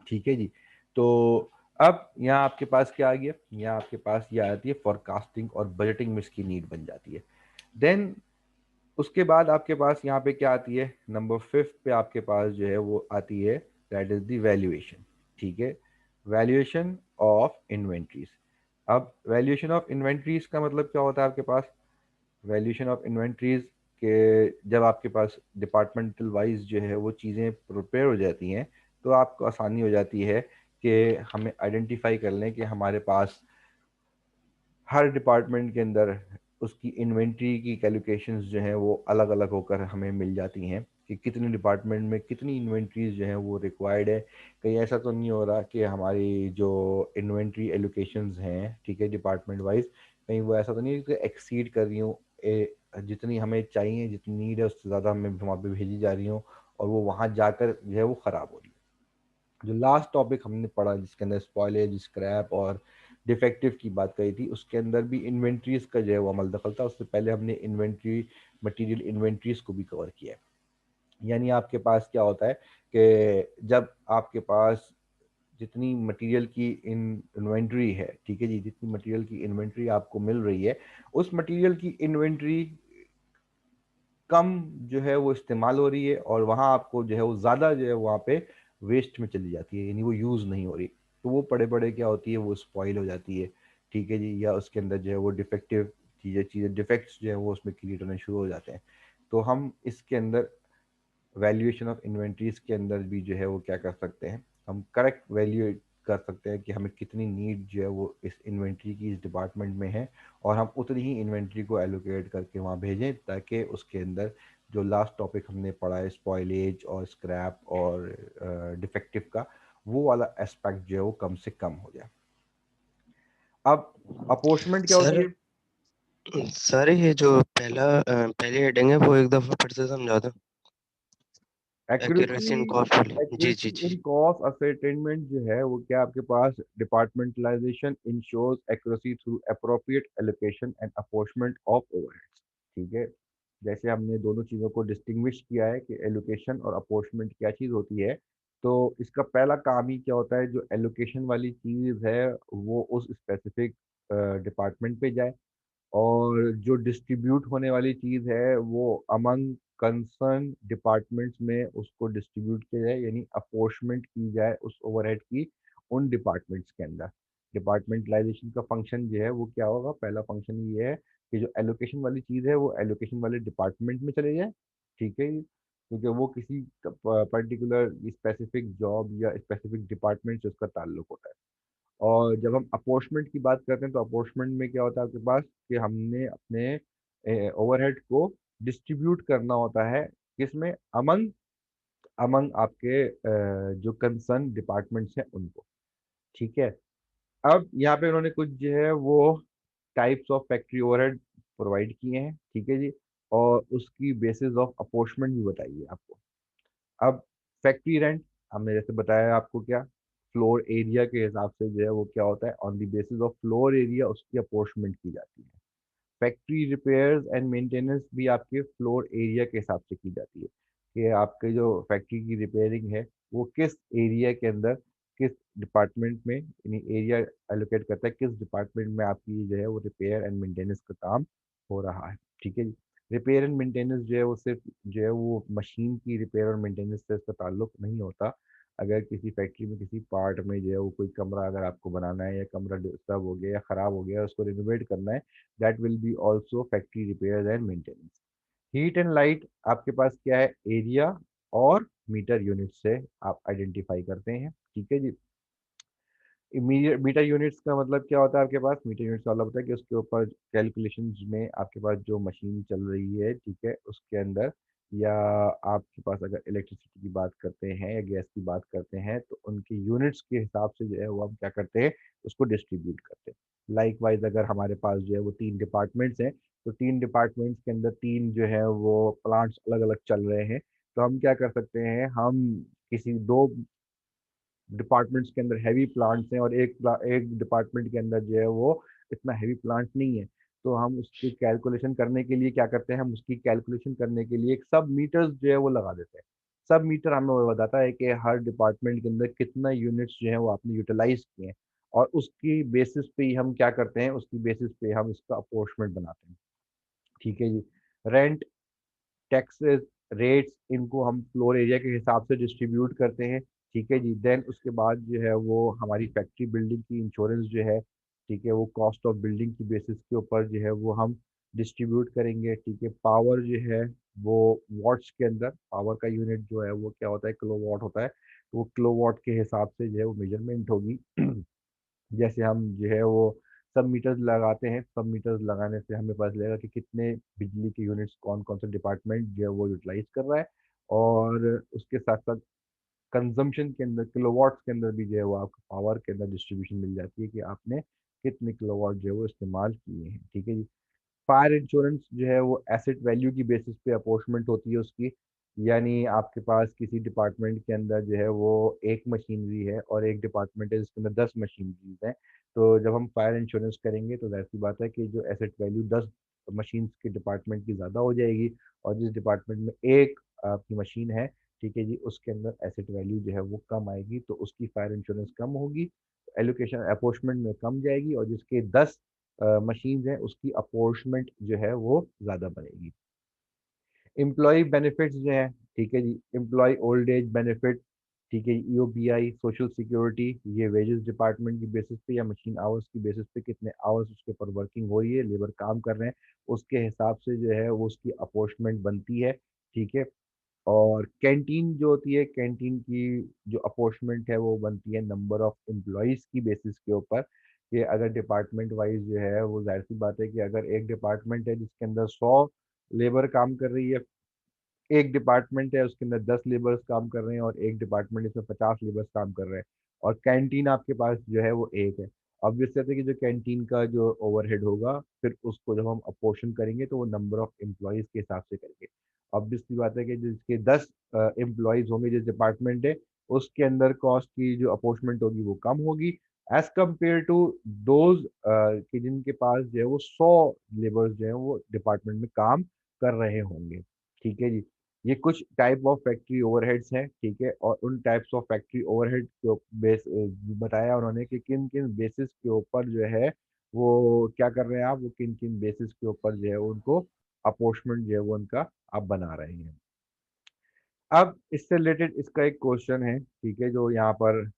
Speaker 1: ठीक है जी। तो अब यहाँ आपके पास क्या आ गया, यहाँ आपके पास ये आती है फॉरकास्टिंग और बजटिंग में इसकी नीड बन जाती है। देन उसके बाद आपके पास यहाँ पे क्या आती है, नंबर 5 पे आपके पास जो है वो आती है, दैट इज द वैल्यूएशन। ठीक है, वैल्यूएशन ऑफ इन्वेंट्रीज। अब वैल्यूएशन ऑफ इन्वेंट्रीज का मतलब क्या होता है आपके पास, वैल्यूएशन ऑफ इन्वेंट्रीज के जब आपके पास डिपार्टमेंटल वाइज जो है वो चीज़ें प्रिपेयर हो जाती हैं, तो आपको आसानी हो जाती है कि हमें आइडेंटिफाई कर लें कि हमारे पास हर डिपार्टमेंट के अंदर उसकी इन्वेंट्री की कैलकुलेशंस जो हैं वो अलग अलग होकर हमें मिल जाती हैं कि कितनी डिपार्टमेंट में कितनी इन्वेंट्रीज जो हैं वो रिक्वायर्ड है। कहीं ऐसा तो नहीं हो रहा कि हमारी जो इन्वेंट्री एलोकेशंस हैं, ठीक है, डिपार्टमेंट वाइज, कहीं वो ऐसा तो नहीं है कि एक्सीड कर रही हूँ, जितनी हमें चाहिए, जितनी नीड है उससे ज़्यादा हमें वहाँ पे भेजी जा रही हूँ और वो वहाँ जाकर जो है वो ख़राब हो रही है। जो लास्ट टॉपिक हमने पढ़ा जिसके अंदर स्पॉयलेज, स्क्रैप और डिफेक्टिव की बात करी थी, उसके अंदर भी इन्वेंट्रीज का जो है वो अमल दखल था। उससे पहले हमने इन्वेंट्री, मटेरियल इन्वेंट्रीज को भी कवर किया है। यानी आपके पास क्या होता है कि जब आपके पास जितनी मटेरियल की इन्वेंट्री है, ठीक है जी, जितनी मटेरियल की इन्वेंट्री आपको मिल रही है, उस मटेरियल की इन्वेंट्री कम जो है वो इस्तेमाल हो रही है और वहाँ आपको जो है वो ज़्यादा जो है वहाँ पे वेस्ट में चली जाती है, यानी वो यूज़ नहीं हो रही, तो वो बड़े बड़े क्या होती है, वो स्पॉइल हो जाती है। ठीक है जी, या उसके अंदर जो है वो डिफेक्टिव चीज़ें चीज़ें डिफेक्ट्स जो है वो उसमें क्रिएट होने शुरू हो जाते हैं। तो हम इसके अंदर वैल्यूएशन ऑफ इन्वेंट्रीज के अंदर भी जो है वो क्या कर सकते हैं, हम करेक्ट वैल्यू कर सकते हैं कि हमें कितनी नीड जो है वो इस इन्वेंट्री की इस डिपार्टमेंट में है, और हम उतनी ही इन्वेंट्री को एलोकेट करके वहाँ भेजें, ताकि उसके अंदर जो लास्ट टॉपिक हमने पढ़ा है स्पॉइलेज और स्क्रैप और डिफेक्टिव का, वो वाला एस्पेक्ट जो है वो कम से कम हो जाए। अब अपोर्शमेंट क्या होती
Speaker 3: सर
Speaker 1: है,
Speaker 3: सर ये जो पहली हेडिंग है वो एक दफा फिर से समझा दो।
Speaker 1: एक्यूरेसी।
Speaker 3: एक्यूरेसी इन कॉस्ट वाली। जी जी
Speaker 1: एक्यूरेसी
Speaker 3: जी।
Speaker 1: इन कॉस्ट असरटेनमेंट जो है वो क्या, आपके पास departmentalisation ensures accuracy through appropriate allocation and apportionment of overheads. ठीक है, जैसे हमने दोनों चीज़ों को डिस्टिंग्विश किया है कि एलोकेशन और अपॉर्चमेंट क्या चीज़ होती है, तो इसका पहला काम ही क्या होता है, जो एलोकेशन वाली चीज़ है वो उस स्पेसिफिक डिपार्टमेंट पे जाए, और जो डिस्ट्रीब्यूट होने वाली चीज़ है वो अमंग कंसर्न डिपार्टमेंट्स में उसको डिस्ट्रीब्यूट किया जाए, यानी अपोर्शमेंट की जाए उस ओवरहेड की उन डिपार्टमेंट्स के अंदर। डिपार्टमेंटलाइजेशन का फंक्शन जो है वो क्या होगा, पहला फंक्शन ये है कि जो एलोकेशन वाली चीज़ है वो एलोकेशन वाले डिपार्टमेंट में चले जाए। ठीक है, क्योंकि वो किसी पर्टिकुलर स्पेसिफिक जॉब या स्पेसिफिक डिपार्टमेंट से उसका ताल्लुक होता है। और जब हम अपॉर्चमेंट की बात करते हैं तो अपॉर्चमेंट में क्या होता है आपके पास, कि हमने अपने ओवरहेड को डिस्ट्रीब्यूट करना होता है, किसमें, अमंग अमंग आपके जो कंसर्न डिपार्टमेंट्स हैं उनको। ठीक है, अब यहाँ पे उन्होंने कुछ जो है वो types of factory overhead provide किए हैं। ठीक है जी, और उसकी बेसिस ऑफ अपॉर्चमेंट भी बताइए आपको। अब फैक्ट्री रेंट, हमने जैसे बताया आपको, क्या फ्लोर एरिया के हिसाब से जो है वो क्या होता है, on the basis of floor area उसकी अपॉर्चमेंट की जाती है। फैक्ट्री रिपेयर्स एंड मेंटेनेंस भी आपके फ्लोर एरिया के हिसाब से की जाती है, कि आपके जो फैक्ट्री की रिपेयरिंग है वो किस एरिया के अंदर, किस डिपार्टमेंट में, यानी एरिया एलोकेट करता है किस डिपार्टमेंट में आपकी जो है वो रिपेयर एंड मेंटेनेंस का काम हो रहा है। ठीक है जी। रिपेयर एंड मेंटेनेंस जो है वो सिर्फ जो है वो मशीन की रिपेयर और मेंटेनेंस से इसका ताल्लुक नहीं होता। अगर किसी फैक्ट्री में किसी पार्ट में जो है वो कोई कमरा अगर आपको बनाना है या कमरा डिस्टर्ब हो गया या ख़राब हो गया उसको रिनोवेट करना है, that will be also factory repairs and maintenance. Heat and light आपके पास क्या है, एरिया और मीटर यूनिट से आप आइडेंटिफाई करते हैं। ठीक है जी। इमीडिएट मीटर यूनिट्स का मतलब क्या होता है आपके पास, मीटर यूनिट्स का मतलब होता है कि उसके ऊपर कैलकुलेशंस में आपके पास जो मशीन चल रही है, ठीक है, उसके अंदर, या आपके पास अगर इलेक्ट्रिसिटी की बात करते हैं या गैस की बात करते हैं तो उनके यूनिट्स के हिसाब से जो है वो हम क्या करते हैं, उसको डिस्ट्रीब्यूट करते हैं। लाइक वाइज अगर हमारे पास जो है वो 3 डिपार्टमेंट्स हैं, तो 3 डिपार्टमेंट्स के अंदर 3 जो है वो प्लांट्स अलग अलग चल रहे हैं, तो हम क्या कर सकते हैं, हम किसी 2 डिपार्टमेंट्स के अंदर हैवी प्लांट्स हैं और एक डिपार्टमेंट के अंदर जो है वो इतना हैवी प्लांट नहीं है, तो हम उसकी कैलकुलेशन करने के लिए क्या करते हैं, हम उसकी कैलकुलेशन करने के लिए एक सब मीटर्स जो है वो लगा देते हैं। सब मीटर हमें वो बताता है कि हर डिपार्टमेंट के अंदर कितना यूनिट्स जो है वो आपने यूटिलाइज किए हैं, और उसकी बेसिस पे ही हम क्या करते हैं, उसकी बेसिस पे हम इसका अप्रोचमेंट बनाते हैं। ठीक है जी। रेंट, टैक्सेस, रेट्स, इनको हम फ्लोर एरिया के हिसाब से डिस्ट्रीब्यूट करते हैं। ठीक है जी। देन उसके बाद जो है वो हमारी फैक्ट्री बिल्डिंग की इंश्योरेंस जो है, ठीक है, वो कॉस्ट ऑफ बिल्डिंग की बेसिस के ऊपर जो है वो हम डिस्ट्रीब्यूट करेंगे। ठीक है। पावर जो है वो वॉट्स के अंदर, पावर का यूनिट जो है वो क्या होता है, किलो वॉट होता है, तो वो किलो वॉट के हिसाब से जो है वो मेजरमेंट होगी। जैसे हम जो है वो सब मीटर्स लगाते हैं, सब मीटर्स लगाने से हमें पता चलेगा कि कितने बिजली के यूनिट्स कौन कौन सा डिपार्टमेंट जो है वो यूटिलाइज कर रहा है, और उसके साथ साथ कंजम्पशन के अंदर किलोवाट्स के अंदर भी जो है वो आपको पावर के अंदर डिस्ट्रीब्यूशन मिल जाती है कि आपने कितने किलोवाट जो है वो इस्तेमाल किए हैं। ठीक है जी। फायर इंश्योरेंस जो है वो एसेट वैल्यू की बेसिस पे अपॉर्चमेंट होती है उसकी, यानी आपके पास किसी डिपार्टमेंट के अंदर जो है वो एक मशीनरी है और एक डिपार्टमेंट है जिसके अंदर 10 मशीनरीज हैं, तो जब हम फायर इंश्योरेंस करेंगे तो ऐसी बात है कि जो एसेट वैल्यू 10 मशीन्स के डिपार्टमेंट की ज़्यादा हो जाएगी, और जिस डिपार्टमेंट में एक आपकी मशीन है, ठीक है जी, उसके अंदर एसेट वैल्यू जो है वो कम आएगी, तो उसकी फायर इंश्योरेंस कम होगी, एलोकेशन अपोर्चमेंट में कम जाएगी, और जिसके 10 मशीन्स हैं उसकी अपॉर्चमेंट जो है वो ज़्यादा बनेगी। एम्प्लॉय बेनिफिट्स जो हैं, ठीक है जी, एम्प्लॉय ओल्ड एज बेनिफिट, ठीक है, ईओबीआई, सोशल सिक्योरिटी, ये वेजेस डिपार्टमेंट की बेसिस पे या मशीन आवर्स की बेसिस पे कितने आवर्स उसके ऊपर वर्किंग हो रही है, लेबर काम कर रहे हैं, उसके हिसाब से जो है वो उसकी अपॉर्चमेंट बनती है। ठीक है। और कैंटीन जो होती है, कैंटीन की जो अपॉर्चमेंट है वो बनती है नंबर ऑफ एम्प्लॉयज़ की बेसिस के ऊपर, कि अगर डिपार्टमेंट वाइज जो है वो जाहिर सी बात है कि अगर एक डिपार्टमेंट है जिसके अंदर 100 लेबर काम कर रही है, एक डिपार्टमेंट है उसके अंदर 10 लेबर्स काम कर रहे हैं, और एक डिपार्टमेंट इसमें 50 लेबर्स काम कर रहे हैं, और कैंटीन आपके पास जो है वो एक है। ऑब्वियस है कि जो कैंटीन का जो ओवरहेड होगा फिर उसको जब हम अपोर्शन करेंगे तो वो नंबर ऑफ एम्प्लॉयज़ के हिसाब से करेंगे। ऑब्वियस सी बात है कि जिसके 10 एम्प्लॉयज़ होंगे जिस डिपार्टमेंट है, उसके अंदर कॉस्ट की जो अपॉर्चमेंट होगी वो कम होगी, एज कम्पेयर टू दोज कि जिनके पास जो है वो 100 लेबर्स जो है वो डिपार्टमेंट में काम कर रहे होंगे। ठीक है जी। ये कुछ टाइप ऑफ फैक्ट्री ओवरहेड्स हैं, ठीक है, और उन टाइप्स ऑफ फैक्ट्री ओवरहेड के बेस बताया उन्होंने कि किन किन बेसिस के ऊपर जो है वो क्या कर रहे हैं आप, वो किन किन बेसिस के ऊपर जो है उनको अपॉर्चमेंट जो है वो उनका आप बना रहे हैं। अब इससे रिलेटेड इसका एक क्वेश्चन है, ठीक है, जो यहाँ पर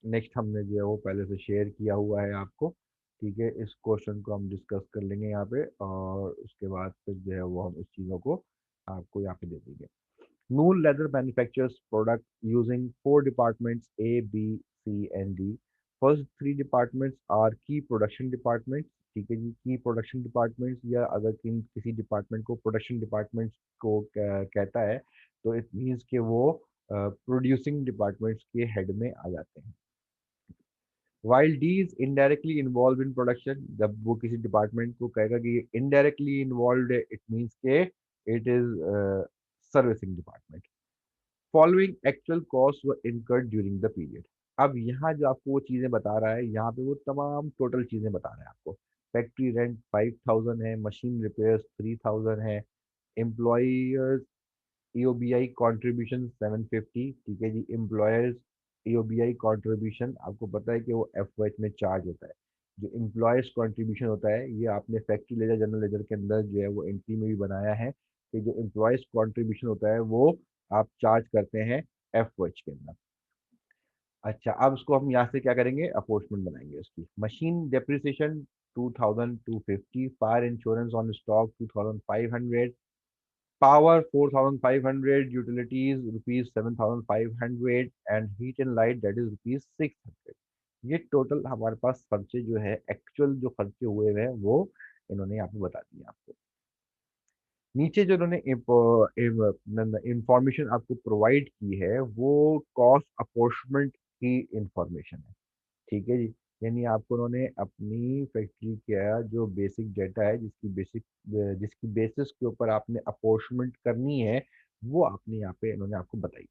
Speaker 1: नेक्स्ट हमने जो है वो पहले से शेयर किया हुआ है आपको। ठीक है। इस क्वेश्चन को हम डिस्कस कर लेंगे यहाँ पे, और उसके बाद फिर जो है वो हम इस चीज़ों को आपको यहाँ पे दे देंगे। Nool Leather manufactures product using 4 departments A, B, C and D. First 3 departments are key production departments. ठीक है जी, की प्रोडक्शन डिपार्टमेंट्स, या अगर किसी डिपार्टमेंट को प्रोडक्शन डिपार्टमेंट्स को कहता है तो इट मीन्स कि वो प्रोड्यूसिंग डिपार्टमेंट्स के हेड में आ जाते हैं। While D is indirectly involve in production, जब वो किसी डिपार्टमेंट को कहेगा कि ये इनडायरेक्टली इन्वॉल्व है, इट मीन्स के it is servicing department. Following actual cost were incurred during the period. अब यहाँ जो आपको वो चीज़ें बता रहा है, यहाँ पे वो तमाम टोटल चीज़ें बता रहा है आपको। फैक्ट्री रेंट 5000 है, मशीन रिपेयर्स 3000 है, एम्प्लॉयर्स ईओबीआई कॉन्ट्रीब्यूशन 750, ठीक है जी, एम्प्लॉयर्स ईओबीआई कॉन्ट्रीब्यूशन आपको पता है कि वो एफ में चार्ज होता है। जो एम्प्लॉयज कंट्रीब्यूशन होता है, ये आपने फैक्ट्री लेजर जनरल लेजर के अंदर जो है वो एंट्री में भी बनाया है कि जो एम्प्लॉयज कंट्रीब्यूशन होता है वो आप चार्ज करते हैं एफ के अंदर। अच्छा, अब उसको हम यहाँ से क्या करेंगे, अपॉर्चमेंट बनाएंगे उसकी। Machine depreciation 2250, fire insurance on stock 2500, power 4500, utilities rupees 7500 and heat and light that is rupees 600। ये टोटल हमारे पास खर्चे जो है, एक्चुअल जो खर्चे हुए हैं वो इन्होंने यहाँ पे बता दिए आपको। नीचे जो इन्होंने इंफॉर्मेशन आपको प्रोवाइड की है वो कॉस्ट अपॉर्चमेंट की इंफॉर्मेशन है, ठीक है जी। यानी आपको उन्होंने अपनी फैक्ट्री का जो बेसिक डेटा है, जिसकी बेसिस के ऊपर आपने अपॉर्चमेंट करनी है, वो आपने यहाँ पे इन्होंने आपको बताई।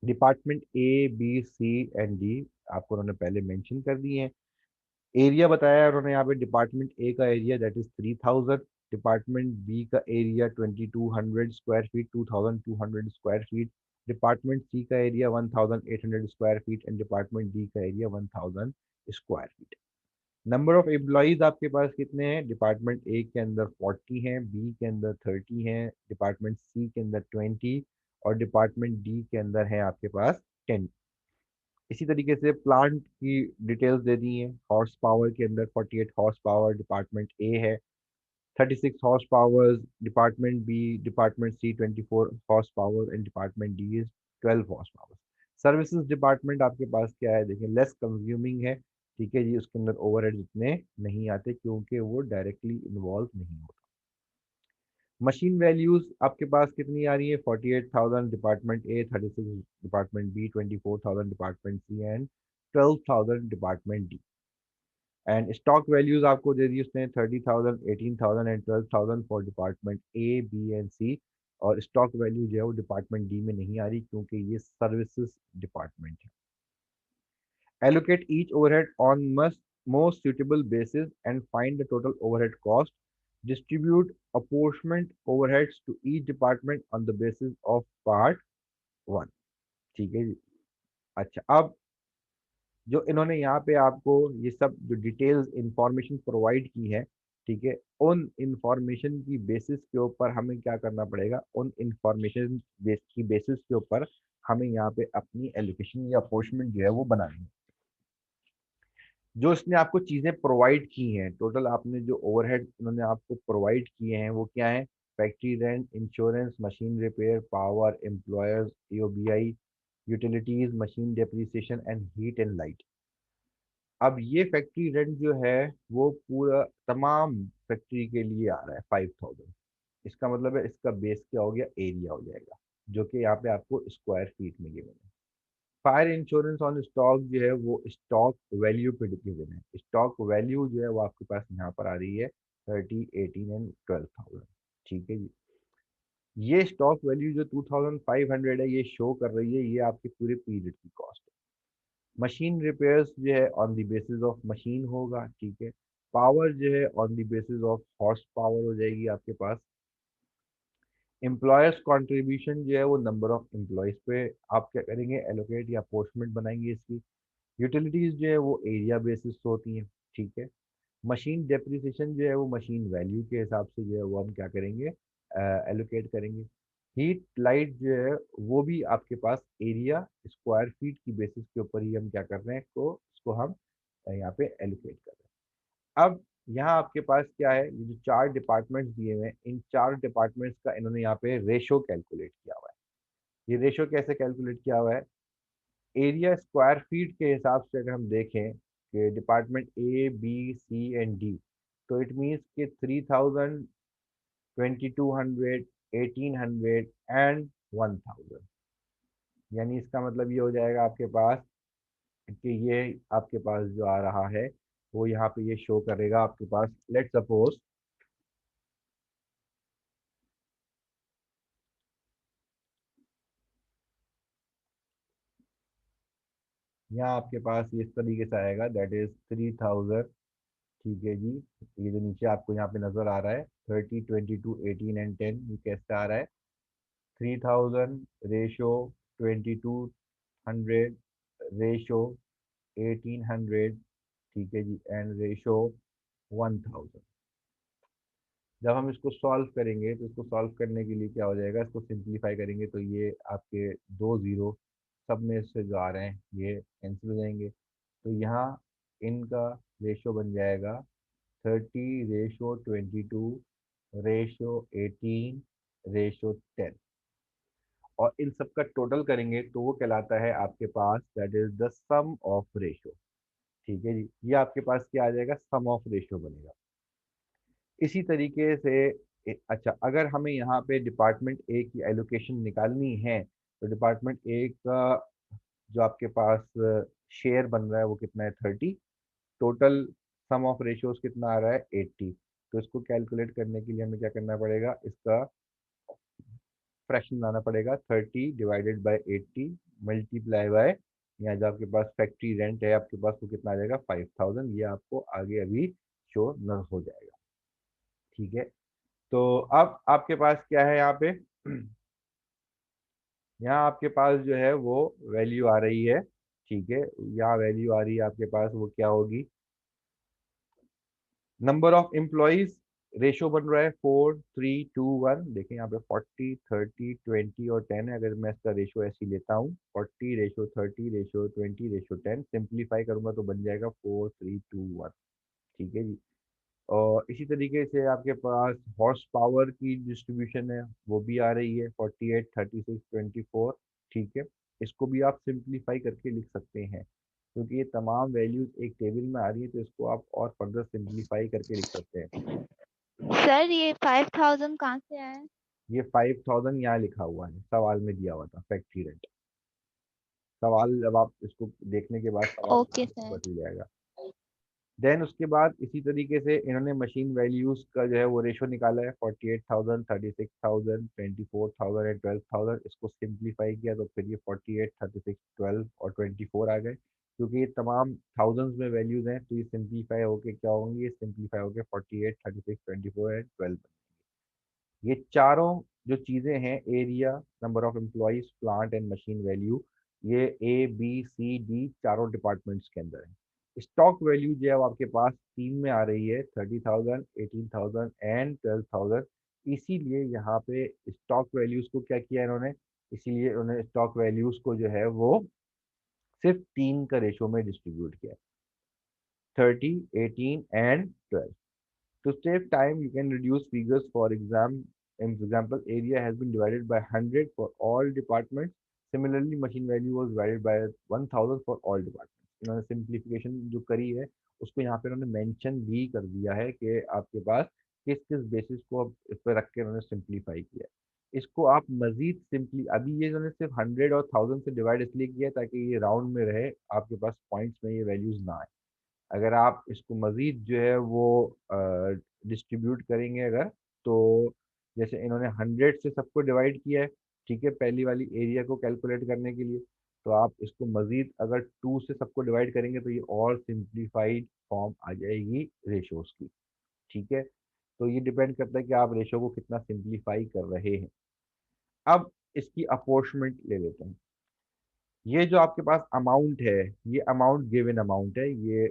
Speaker 1: Department A B C and D आपको उन्होंने पहले मेंशन कर दिए हैं। एरिया बताया उन्होंने यहाँ पे, डिपार्टमेंट ए का area that is 3000, department B का area 2200 square feet, 2200 square feet, department C का area 1800 square feet and department D का area 1000 square feet. Number of employees आपके पास कितने हैं, डिपार्टमेंट ए के अंदर 40 हैं, बी के अंदर 30 हैं, डिपार्टमेंट सी के अंदर 20 और डिपार्टमेंट डी के अंदर है आपके पास 10। इसी तरीके से प्लांट की डिटेल्स दे दी हैं। हॉर्स पावर के अंदर 48 हॉर्स पावर डिपार्टमेंट ए है, 36 horse power department B, department C 24 horse power and department D is 12 horse power. Services department आपके पास क्या है, देखिए लेस कंज्यूमिंग है, ठीक है जी। उसके अंदर ओवरहेड इतने नहीं आते क्योंकि वो डायरेक्टली इन्वॉल्व नहीं होता। मशीन वैल्यूज आपके पास कितनी आ रही है, 48,000 department A, 36 department B, 24,000 department C and 12,000 department D. And stock values आपको दे दी उसने 30,000, 18,000 and 12,000 for department A B and C. और स्टॉक वैल्यू जो है वो डिपार्टमेंट डी में नहीं आ रही क्योंकि ये सर्विसेज डिपार्टमेंट है। Allocate each overhead on most suitable basis and find the total overhead cost. Distribute apportionment overheads to each department on the basis of part 1। ठीक है जी। अच्छा, अब जो इन्होंने यहाँ पे आपको ये सब जो डिटेल्स इंफॉर्मेशन प्रोवाइड की है, ठीक है, उन इंफॉर्मेशन की बेसिस के ऊपर हमें क्या करना पड़ेगा, उन इंफॉर्मेशन की बेसिस के ऊपर हमें यहाँ पे अपनी एलोकेशन या अपॉर्चमेंट जो है वो बनानी है। जो इसने आपको चीज़ें प्रोवाइड की हैं, टोटल आपने जो ओवरहेड उन्होंने आपको प्रोवाइड किए हैं वो क्या है, factory rent, insurance, machine repair, power, employers, EOBI, utilities, machine depreciation and heat and light. अब ये फैक्ट्री रेंट जो है वो पूरा तमाम फैक्ट्री के लिए आ रहा है 5000। इसका मतलब है इसका बेस क्या हो गया, एरिया हो जाएगा, जो कि यहाँ पे आपको स्क्वायर फीट में गिवन है। फायर इंश्योरेंस ऑन स्टॉक जो है वो स्टॉक वैल्यू पे गिवन है। स्टॉक वैल्यू जो है वो आपके पास यहाँ पर आ रही है 30, 18 एंड 12,000, ठीक है जी। ये स्टॉक वैल्यू जो 2500 है ये शो कर रही है, ये आपके पूरे पीरियड की कॉस्ट है। मशीन रिपेयर्स जो है on the basis of machine होगा, ठीक है। पावर जो है on the basis of horse power हो जाएगी आपके पास। एम्प्लॉयर्स कंट्रीब्यूशन जो है वो नंबर ऑफ एम्प्लॉयज पे आप क्या करेंगे, एलोकेट या पोस्टमेंट बनाएंगे इसकी। यूटिलिटीज जो है वो एरिया बेसिस होती हैं, ठीक है। मशीन डेप्रिसिएशन जो है वो मशीन वैल्यू के हिसाब से जो है वो हम क्या करेंगे, एलोकेट करेंगे। हीट लाइट जो है वो भी आपके पास एरिया स्क्वायर फीट की बेसिस के ऊपर ही हम क्या कर रहे हैं, तो इसको हम यहाँ पे एलोकेट कर रहे हैं। अब यहाँ आपके पास क्या है, ये जो 4 डिपार्टमेंट्स दिए हुए हैं, इन 4 डिपार्टमेंट्स का इन्होंने यहाँ पे रेशो कैलकुलेट किया हुआ है। ये रेशो कैसे कैलकुलेट किया हुआ है, एरिया स्क्वायर फीट के हिसाब से अगर हम देखें कि department A B C and D, तो इट मीन्स कि 3000, 2200, 1800 एंड 1000। यानी इसका मतलब ये हो जाएगा आपके पास कि ये आपके पास जो आ रहा है वो यहाँ पे ये शो करेगा आपके पास। लेट सपोज यहाँ आपके पास ये इस तरीके से आएगा, दैट इज 3000, ठीक है जी। ये जो नीचे आपको यहाँ पे नजर आ रहा है 30, 22, 18 एंड 10, ये कैसे आ रहा है, 3000 रेशो 2200 रेशो 1800 ठीक है जी, एंड रेशो 1000। जब हम इसको सॉल्व करेंगे तो इसको सॉल्व करने के लिए क्या हो जाएगा, इसको सिंप्लीफाई करेंगे तो ये आपके 2 0 सब में से जो आ रहे हैं ये कैंसिल हो जाएंगे। तो यहाँ इनका रेशो बन जाएगा 30:22:18:10, और इन सब का टोटल करेंगे तो वो कहलाता है आपके पास that is the sum of ratio. ठीक है जी, ये आपके पास क्या आ जाएगा, सम ऑफ रेशो बनेगा। इसी तरीके से अच्छा, अगर हमें यहाँ पे डिपार्टमेंट ए की एलोकेशन निकालनी है तो डिपार्टमेंट ए का जो आपके पास शेयर बन रहा है वो कितना है, 30। टोटल सम ऑफ रेशियोज कितना आ रहा है, 80। तो इसको कैलकुलेट करने के लिए हमें क्या करना पड़ेगा, इसका फ्रैक्शन लाना पड़ेगा, 30/80 मल्टीप्लाई बाय, यहाँ जो आपके पास फैक्ट्री रेंट है आपके पास वो कितना आ जाएगा, 5000। ये आपको आगे अभी शो न हो जाएगा। ठीक है, तो अब आपके पास क्या है यहाँ पे यहाँ आपके पास जो है वो वैल्यू आ रही है। ठीक है, यहाँ वैल्यू आ रही है आपके पास, वो क्या होगी, नंबर ऑफ एम्प्लॉइज, रेशो बन रहा है 4:3:2:1। देखें यहाँ पे 40:30:20 और 10 है। अगर मैं इसका रेशो ऐसे ही लेता हूँ 40:30:30:20:10, सिंप्लीफाई करूंगा तो बन जाएगा 4:3:2:1। ठीक है जी, और इसी तरीके से आपके पास हॉर्स पावर की डिस्ट्रीब्यूशन है, वो भी आ रही है 48:36:24। ठीक है, इसको भी आप सिंप्लीफाई करके लिख सकते हैं, क्योंकि ये तमाम वैल्यूज एक टेबल में आ रही है तो इसको आप और फर्दर सिंप्लीफाई करके लिख सकते हैं।
Speaker 4: सर ये 5000 कहाँ से आया है?
Speaker 1: ये 5000 यहाँ लिखा हुआ है, सवाल में दिया हुआ था फैक्ट्री रेंट। सवाल जब आप इसको देखने के बाद सवाल
Speaker 4: ओके
Speaker 1: आपको
Speaker 4: सर।
Speaker 1: पता चल जाएगा। देन उसके बाद इसी तरीके से इन्होंने मशीन वैल्यूज का जो है वो रेशो निकाला है 48,000, 36,000, 24,000 एंड 12,000। इसको सिंप्लीफाई किया तो फिर ये 48, 36, 12 और 24 आ गए। क्योंकि ये तमाम थाउजेंड्स में वैल्यूज हैं तो ये सिंप्लीफाई होके क्या होंगे, ये सिंप्लीफाई होके 48, 36, 24 एंड 12। ये चारों जो चीज़ें हैं, area, number of employees, plant and machine value, ये A B C D चारों डिपार्टमेंट्स के अंदर है। स्टॉक वैल्यू जो है वो आपके पास तीन में आ रही है, 30,000, 18,000 एंड 12,000। इसीलिए यहाँ पे स्टॉक वैल्यूज को क्या किया इन्होंने, इसीलिए उन्होंने स्टॉक वैल्यूज को जो है वो सिर्फ तीन का रेशो में डिस्ट्रीब्यूट किया, 30, 18 and 12। To save time, you can reduce figures. For example, area has been divided by 100 for all departments. Similarly, machine value was divided by 1000 for all departments. इन्होंने सिंप्लीफिकेशन जो करी है उसको यहाँ पे इन्होंने मेंशन भी कर दिया है कि आपके पास किस किस बेसिस को अब इस पर रख के इन्होंने सिंप्लीफाई किया है। इसको आप मजीद सिंपली, अभी ये इन्होंने सिर्फ 100 और 1000 से डिवाइड इसलिए किया है ताकि ये राउंड में रहे, आपके पास पॉइंट्स में ये वैल्यूज ना आए। अगर आप इसको मज़ीद जो है वो डिस्ट्रीब्यूट करेंगे अगर, तो जैसे इन्होंने 100 से सबको डिवाइड किया है, ठीक है, पहली वाली एरिया को कैलकुलेट करने के लिए, तो आप इसको मज़ीद अगर 2 से सबको डिवाइड करेंगे तो ये और सिंप्लीफाइड फॉर्म आ जाएगी रेशोज़ की। ठीक है, तो ये डिपेंड करता है कि आप रेशो को कितना सिंप्लीफाई कर रहे हैं। अब इसकी अपॉर्चमेंट ले लेते हैं। ये जो आपके पास अमाउंट है, ये अमाउंट गिवन अमाउंट है, ये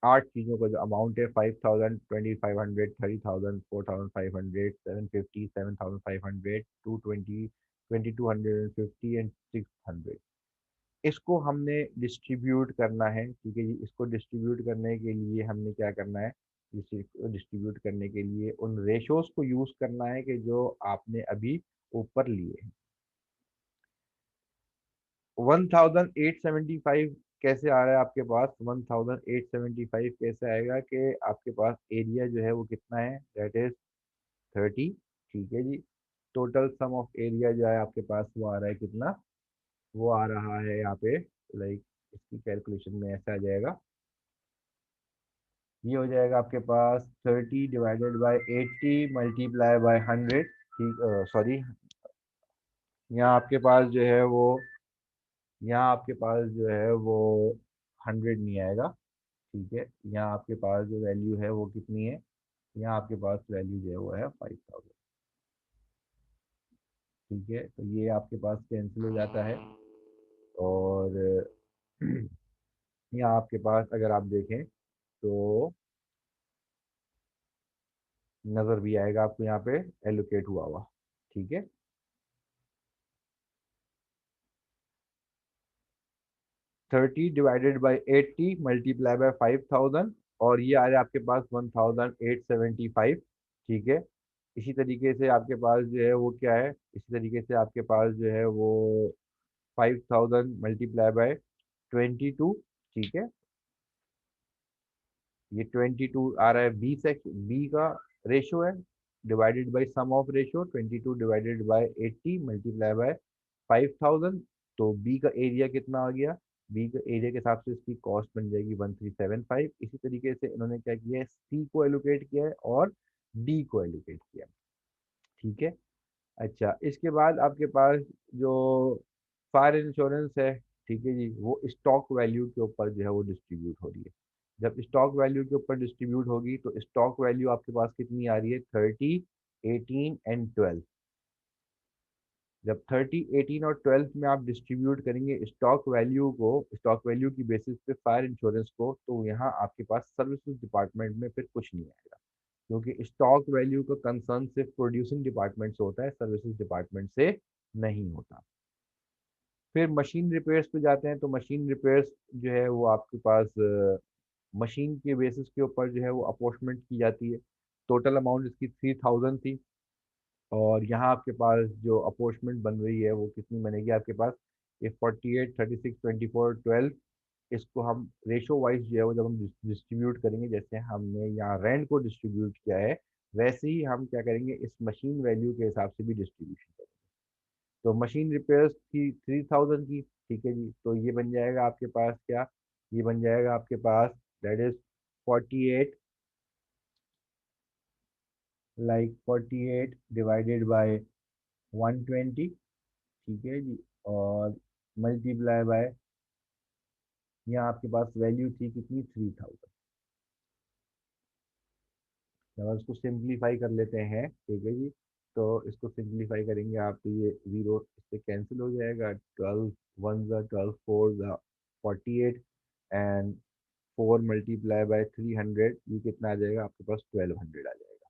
Speaker 1: 8 चीज़ों का जो अमाउंट है, 5,000, 2,500, 30,000, 4,500, 750, 7,500, 220, 2,250 एंड 600। इसको हमने डिस्ट्रीब्यूट करना है। ठीक है जी, इसको डिस्ट्रीब्यूट करने के लिए हमने क्या करना है, इसको डिस्ट्रीब्यूट करने के लिए उन रेशोज को यूज़ करना है कि जो आपने अभी ऊपर लिए हैं। 1875 कैसे आ रहा है आपके पास, 1875 कैसे आएगा कि आपके पास एरिया जो है वो कितना है, दैट इज 30। ठीक है जी, टोटल सम ऑफ एरिया जो है आपके पास वो आ रहा है कितना, वो आ रहा है यहाँ पे, लाइक इसकी कैलकुलेशन में ऐसा आ जाएगा, ये हो जाएगा आपके पास 30/80 मल्टीप्लाई बाय 100। ठीक, सॉरी, यहाँ आपके पास जो है वो, यहाँ आपके पास जो है वो 100 नहीं आएगा। ठीक है, यहाँ आपके पास जो वैल्यू है वो कितनी है, यहाँ आपके पास वैल्यू जो है वो है 5000। ठीक है, तो ये आपके पास कैंसिल हो जाता है, और यहाँ आपके पास अगर आप देखें तो नज़र भी आएगा आपको यहाँ पे एलोकेट हुआ हुआ, ठीक है। 30 डिवाइडेड बाई 80 मल्टीप्लाई बाय 5000, और ये आ रहा है आपके पास 1875, ठीक है। इसी तरीके से आपके पास जो है वो क्या है, इसी तरीके से आपके पास जो है वो 5000 मल्टीप्लाई बाय 22, ठीक है। ये 22 आ रहा है बी सेक्शन, बी का रेशो है, divided by sum of ratio 22 divided by 80 multiply by 5000। तो बी का एरिया कितना आ गया, बी का एरिया के हिसाब से इसकी कॉस्ट बन जाएगी 1375। इसी तरीके से इन्होंने क्या किया है, सी को एलोकेट किया है और डी को एलोकेट किया है, ठीक है। अच्छा, इसके बाद आपके पास जो फायर इंश्योरेंस है, ठीक है जी, वो स्टॉक वैल्यू के ऊपर जो है वो डिस्ट्रीब्यूट हो रही है। जब स्टॉक वैल्यू के ऊपर डिस्ट्रीब्यूट होगी तो स्टॉक वैल्यू आपके पास कितनी आ रही है, 30, 18 एंड 12। जब 30, 18 और 12 में आप डिस्ट्रीब्यूट करेंगे स्टॉक वैल्यू को, स्टॉक वैल्यू की बेसिस पे फायर इंश्योरेंस को, तो यहाँ आपके पास सर्विसेज डिपार्टमेंट में फिर कुछ नहीं आएगा, क्योंकि स्टॉक वैल्यू का कंसर्न सिर्फ प्रोड्यूसिंग डिपार्टमेंट से होता है, सर्विसेज डिपार्टमेंट से नहीं होता। फिर मशीन रिपेयर्स पे जाते हैं, तो मशीन रिपेयर्स जो है वो आपके पास मशीन के बेसिस के ऊपर जो है वो अपॉर्चमेंट की जाती है। टोटल अमाउंट इसकी 3000 थी, और यहाँ आपके पास जो अपॉर्चमेंट बन रही है वो कितनी बनेगी आपके पास, ये 48, 36, 24, 12। इसको हम रेशो वाइज जो है वो जब हम डिस्ट्रीब्यूट करेंगे, जैसे हमने यहाँ रेंट को डिस्ट्रीब्यूट किया है, वैसे ही हम क्या करेंगे, इस मशीन वैल्यू के हिसाब से भी डिस्ट्रीब्यूशन करेंगे। तो मशीन रिपेयर्स की 3000 की, ठीक है जी, तो ये बन जाएगा आपके पास क्या, ये बन जाएगा आपके पास that is 48, like 48 divided by 120, ठीक है जी, और मल्टीप्लाई बाय, यहाँ आपके पास वैल्यू थी कितनी, 3000। जब इसको सिंप्लीफाई कर लेते हैं, ठीक है जी, तो इसको सिंप्लीफाई करेंगे आप तो ये जीरो इससे कैंसिल हो जाएगा, 12 वन ज़ा 12, फोर ज़ा 48, एंड 4 मल्टीप्लाई बाय 300, ये कितना आ जाएगा आपके पास, 1200 आ जाएगा।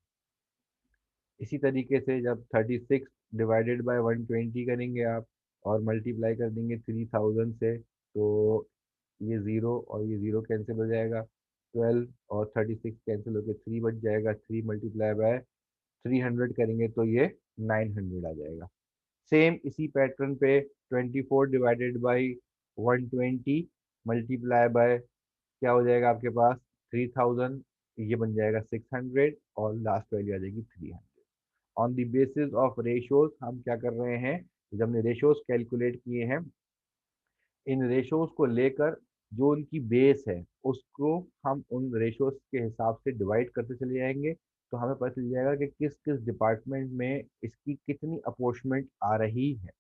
Speaker 1: इसी तरीके से जब 36 डिवाइडेड बाय 120 करेंगे आप, और मल्टीप्लाई कर देंगे 3000 से, तो ये ज़ीरो और ये ज़ीरो कैंसिल हो जाएगा, 12 और 36 कैंसिल होकर 3 बच जाएगा, 3 मल्टीप्लाई बाय 300 करेंगे तो ये 900 आ जाएगा। सेम इसी पैटर्न पे 24 डिवाइडेड बाई 120 मल्टीप्लाई बाय क्या हो जाएगा आपके पास, 3000, ये बन जाएगा 600, और लास्ट वैल्यू आ जाएगी 300। On the basis of ratios हम क्या कर रहे हैं, जब हमने रेशियोज कैलकुलेट किए हैं, इन रेशोज को लेकर जो उनकी बेस है उसको हम उन रेशोज के हिसाब से डिवाइड करते चले जाएंगे, तो हमें पता चल जाएगा कि किस किस डिपार्टमेंट में इसकी कितनी अपॉर्चमेंट आ रही है।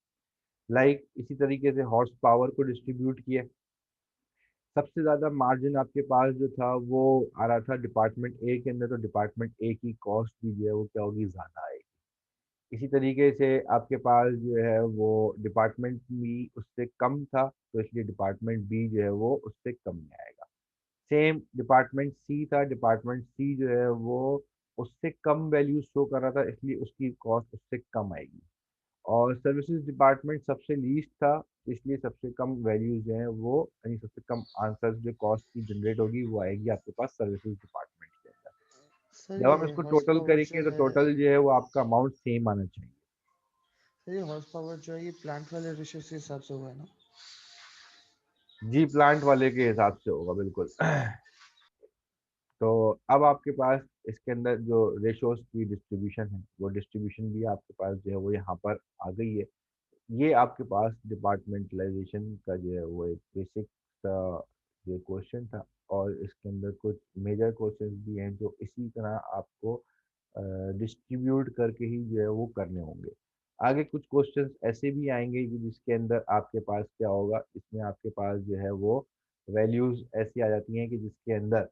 Speaker 1: इसी तरीके से हॉर्स पावर को डिस्ट्रीब्यूट किया, सबसे ज़्यादा मार्जिन आपके पास जो था वो आ रहा था डिपार्टमेंट ए के अंदर, तो डिपार्टमेंट ए की कॉस्ट भी जो है वो क्या होगी, ज़्यादा आएगी। इसी तरीके से आपके पास जो है वो डिपार्टमेंट बी उससे कम था, तो इसलिए डिपार्टमेंट बी जो है वो उससे कम में आएगा। सेम डिपार्टमेंट सी था, डिपार्टमेंट सी जो है वो उससे कम वैल्यू शो कर रहा था, इसलिए उसकी कॉस्ट उससे कम आएगी। और सर्विसेज डिपार्टमेंट सबसे लीस्ट था, इसलिए सबसे कम वैल्यूज जो है वो, यानी सबसे कम आंसर जो कॉस्ट की जनरेट होगी वो आएगी आपके पास सर्विसेज डिपार्टमेंट के अंदर।
Speaker 2: सर
Speaker 1: जब हम
Speaker 2: ये
Speaker 1: इसको
Speaker 2: हॉर्स
Speaker 1: टोटल
Speaker 2: पावर
Speaker 1: करेंगे
Speaker 2: जो
Speaker 1: तो
Speaker 2: है,
Speaker 1: टोटल जो है वो आपका अमाउंट सेम आना चाहिए।
Speaker 2: सर ये हॉर्स पावर जो है ये प्लांट वाले रेशियो के हिसाब से हुआ है ना?
Speaker 1: जी, प्लांट वाले के हिसाब से होगा बिल्कुल। तो अब आपके पास इसके अंदर जो रेशोज की डिस्ट्रीब्यूशन है, वो डिस्ट्रीब्यूशन भी आपके पास जो है वो यहाँ पर आ गई है। ये आपके पास डिपार्टमेंटलाइजेशन का जो है वो एक बेसिक सा जो क्वेश्चन था, और इसके अंदर कुछ मेजर क्वेश्चन भी हैं जो इसी तरह आपको डिस्ट्रीब्यूट करके ही जो है वो करने होंगे। आगे कुछ क्वेश्चंस ऐसे भी आएंगे कि जिसके अंदर आपके पास क्या होगा, इसमें आपके पास जो है वो वैल्यूज़ ऐसी आ जाती हैं कि जिसके अंदर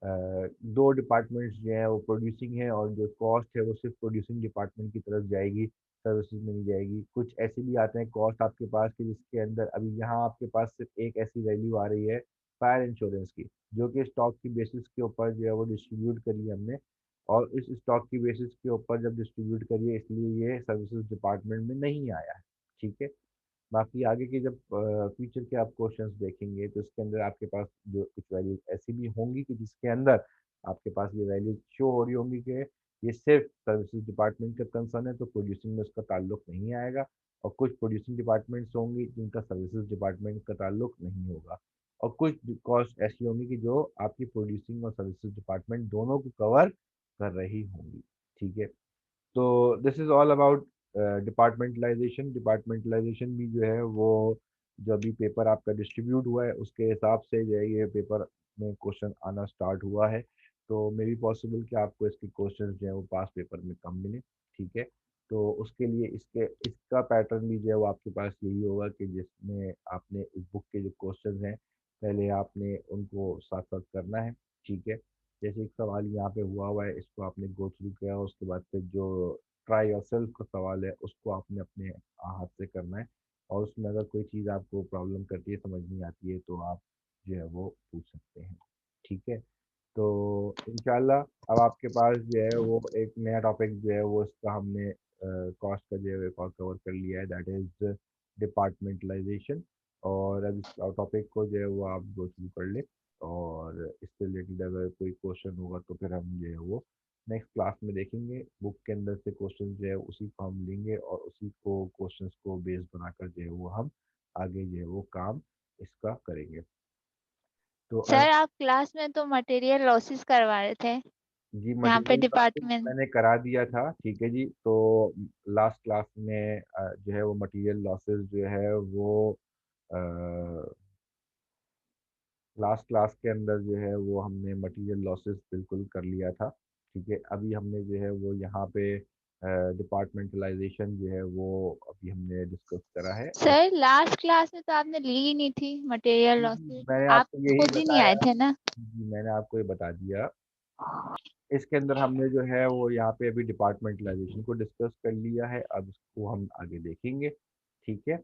Speaker 1: दो डिपार्टमेंट्स जो हैं वो प्रोड्यूसिंग है, और जो कॉस्ट है वो सिर्फ प्रोड्यूसिंग डिपार्टमेंट की तरफ जाएगी, सर्विसेज में नहीं जाएगी। कुछ ऐसे भी आते हैं कॉस्ट आपके पास कि जिसके अंदर अभी यहाँ आपके पास सिर्फ एक ऐसी वैल्यू आ रही है फायर इंश्योरेंस की, जो कि स्टॉक की बेसिस के ऊपर जो है वो डिस्ट्रीब्यूट करी है हमने, और इस स्टॉक की बेसिस के ऊपर जब डिस्ट्रीब्यूट करिए इसलिए ये सर्विसेज डिपार्टमेंट में नहीं आया है। ठीक है, बाकी आगे के जब फ्यूचर के आप क्वेश्चंस देखेंगे तो इसके अंदर आपके पास जो कुछ वैल्यूज ऐसी भी होंगी कि जिसके अंदर आपके पास ये वैल्यूज शो हो रही होंगी कि ये सिर्फ सर्विसेज डिपार्टमेंट का कंसर्न है, तो प्रोड्यूसिंग में उसका ताल्लुक नहीं आएगा, और कुछ प्रोड्यूसिंग डिपार्टमेंट्स होंगी जिनका सर्विसेज डिपार्टमेंट का ताल्लुक नहीं होगा, और कुछ कॉस्ट ऐसी होंगी कि जो आपकी प्रोड्यूसिंग और सर्विसेज डिपार्टमेंट दोनों को कवर कर रही होंगी। ठीक है, तो this is all about departmentalisation. Departmentalisation भी जो है वो जो अभी पेपर आपका डिस्ट्रीब्यूट हुआ है उसके हिसाब से जो है ये पेपर में क्वेश्चन आना स्टार्ट हुआ है, तो मे बी पॉसिबल कि आपको इसके क्वेश्चन जो है वो पास पेपर में कम मिले। ठीक है, तो उसके लिए इसका पैटर्न भी जो है वो आपके पास यही होगा कि जिसमें आपने इस बुक के जो क्वेश्चन हैं पहले आपने उनको साथ साथ करना है। ठीक है, जैसे एक सवाल यहाँ पे हुआ है, इसको आपने गो थ्रू किया, उसके बाद फिर जो ट्राई योरसेल्फ का सवाल है उसको आपने अपने हाथ से करना है, और उसमें अगर कोई चीज़ आपको प्रॉब्लम करती है, समझ नहीं आती है, तो आप जो है वो पूछ सकते हैं। ठीक है, तो इंशाल्लाह अब आपके पास जो है वो एक नया टॉपिक जो है वो इसका हमने कॉस्ट का जो है एक और कवर कर लिया है, दैट इज डिपार्टमेंटलाइजेशन, और अब इस टॉपिक को जो है वो आप गो थ्रू कर ले, और इससे रिलेटेड अगर कोई क्वेश्चन होगा तो फिर हम जो है वो नेक्स्ट क्लास में देखेंगे, बुक के अंदर से क्वेश्चन जो है उसी को हम लेंगे और उसी को क्वेश्चंस को बेस बनाकर जो है वो हम आगे जो है वो काम इसका करेंगे। तो
Speaker 4: सर आप क्लास में तो मटेरियल लॉसेस करवा रहे थे,
Speaker 1: जी
Speaker 4: यहाँ पे
Speaker 1: मटेरियल लॉसेस
Speaker 4: डिपार्टमेंट।
Speaker 1: मैंने करा दिया था। ठीक है जी, तो लास्ट क्लास में जो है वो मटेरियल लॉसेस जो है वो लास्ट क्लास के अंदर जो है वो हमने मटेरियल लॉसेस बिल्कुल कर लिया था। ठीक है, अभी हमने जो है वो यहाँ पे डिपार्टमेंटलाइजेशन जो है वो अभी हमने डिस्कस करा है, और
Speaker 4: सर लास्ट क्लास में तो आपने ली ही नहीं थी मटेरियल लॉसेस,
Speaker 1: मैंने
Speaker 4: आप
Speaker 1: आपको यही
Speaker 4: खुद ही नहीं आए
Speaker 1: बताया।
Speaker 4: थे ना।
Speaker 1: जी मैंने आपको ये बता दिया, इसके अंदर हमने जो है वो यहाँ पे अभी डिपार्टमेंटलाइजेशन को डिस्कस कर लिया है, अब इसको हम आगे देखेंगे। ठीक है।